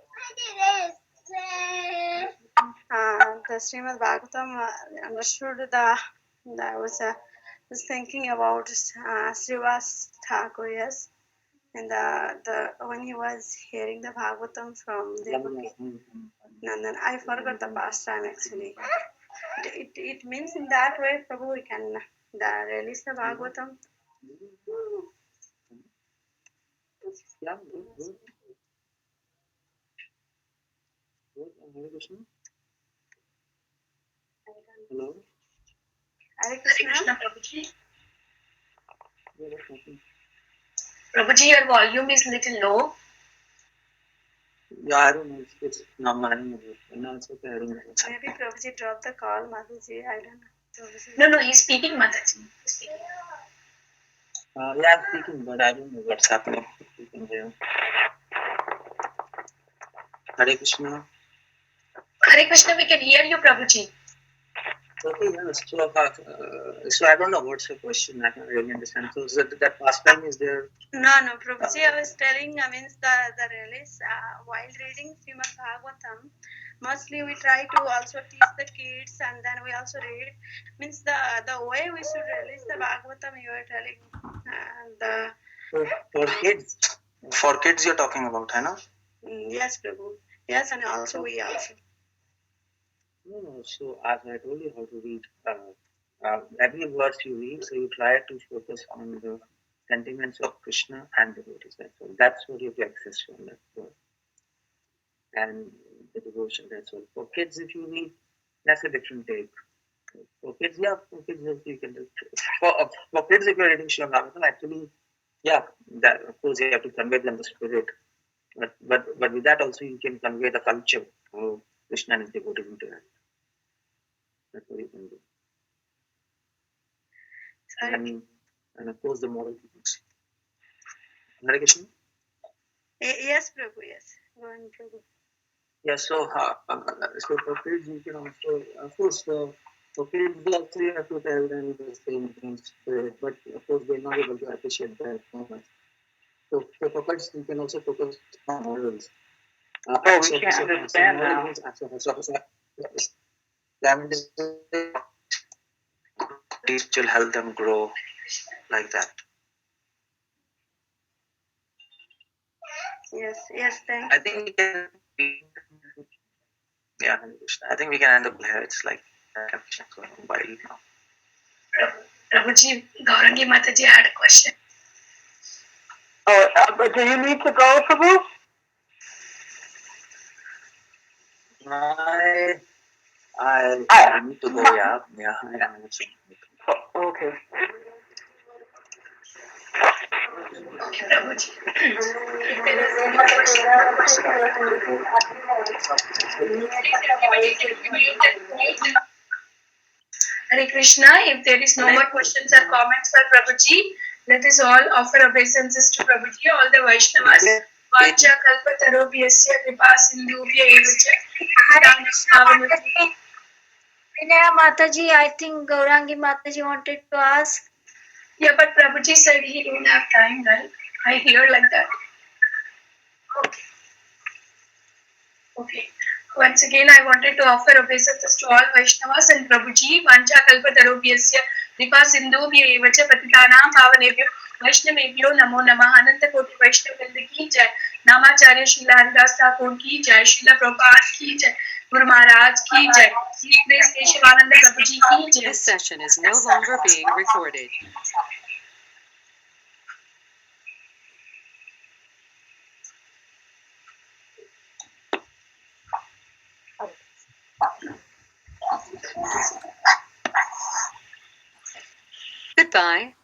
The Srimad Bhagavatam understood I was thinking about Srivas Thakur, yes. And when he was hearing the Bhagavatam from Devaki Nandan, I forgot the past time actually. It means in that way, Prabhu, we can release the Bhagavatam.
Yeah, good. Hare Krishna. Hello.
Hare Krishna, Prabhuji. Prabhuji, your volume is little low.
Yeah, I don't know. It's not mine. No, it's okay. I don't know.
Maybe Prabhuji dropped the call, Madhuji. I don't
No,
know.
he's speaking, Mataji.
Yeah, I'm speaking, but I don't know what's happening. Hare Krishna.
Hare Krishna, we can hear you, Prabhuji.
Okay, so I don't know what's your question. I don't really understand. So that pastime is there?
No, Prabhuji, I was telling, the release, while reading Srimad Bhagavatam, mostly we try to also teach the kids, and then we also read. Means the way we should release the Bhagavatam, you were telling.
For kids? For kids you're talking about, hai na?
Yes, Prabhu. Yes, and also we also.
No, so as I told you how to read, every verse you read, so you try to focus on the sentiments of Krishna and devotees. That's what you have to access from that verse. And the devotion, that's all. For kids, if you read, that's a different take. For kids, you can do. For kids, if you're reading Srimad Bhagavatam, actually, that of course you have to convey them the spirit. But with that also you can convey the culture of Krishna and his devotees interact. That's what you can do. And of course the moral teachings. Hare Krishna?
Yes, Prabhu, yes. Go on, Prabhu.
Yeah, so for kids you can also, of course, for kids also you have to tell them the same things, but of course they're not able to appreciate that so much. So for kids you can also focus on morals.
We can't understand now.
Teach will help them grow like that.
Yes, thank
you. I think we can end up here. It's like going a while now.
Prabhuji, Gaurangi Mataji had a question.
But do you need to go, Prabhu?
I need to go, yeah. I am.
Okay.
Okay, Prabhuji. If there is any question. Hare Krishna, if there is no more questions or comments for Prabhuji, let us all offer obeisances to Prabhuji, all the Vaishnavas. Vacha kalpatarobhyasya kripa sindhubhya evacha.
Vinaya Mataji, I think Gaurangi Mataji wanted to ask.
Yeah, but Prabhuji said he didn't have time, right? I hear like that. Okay. Once again, I wanted to offer obeisances to all Vaishnavas and Prabhuji. Vancha kalpatarobhyasya kripa sindhubhya evacha patitanam pavanebhyo Vaishnavebhyo namo namah. Ananta koti Vaishnav ki jai. नामाचार्य Srila Haridas Thakur की जय, श्रीला प्रभुपाद की जय, Guru Maharaj ki jai. Please praise Keshavananda Prabhuji ki jai.
This session is no longer being recorded. Goodbye.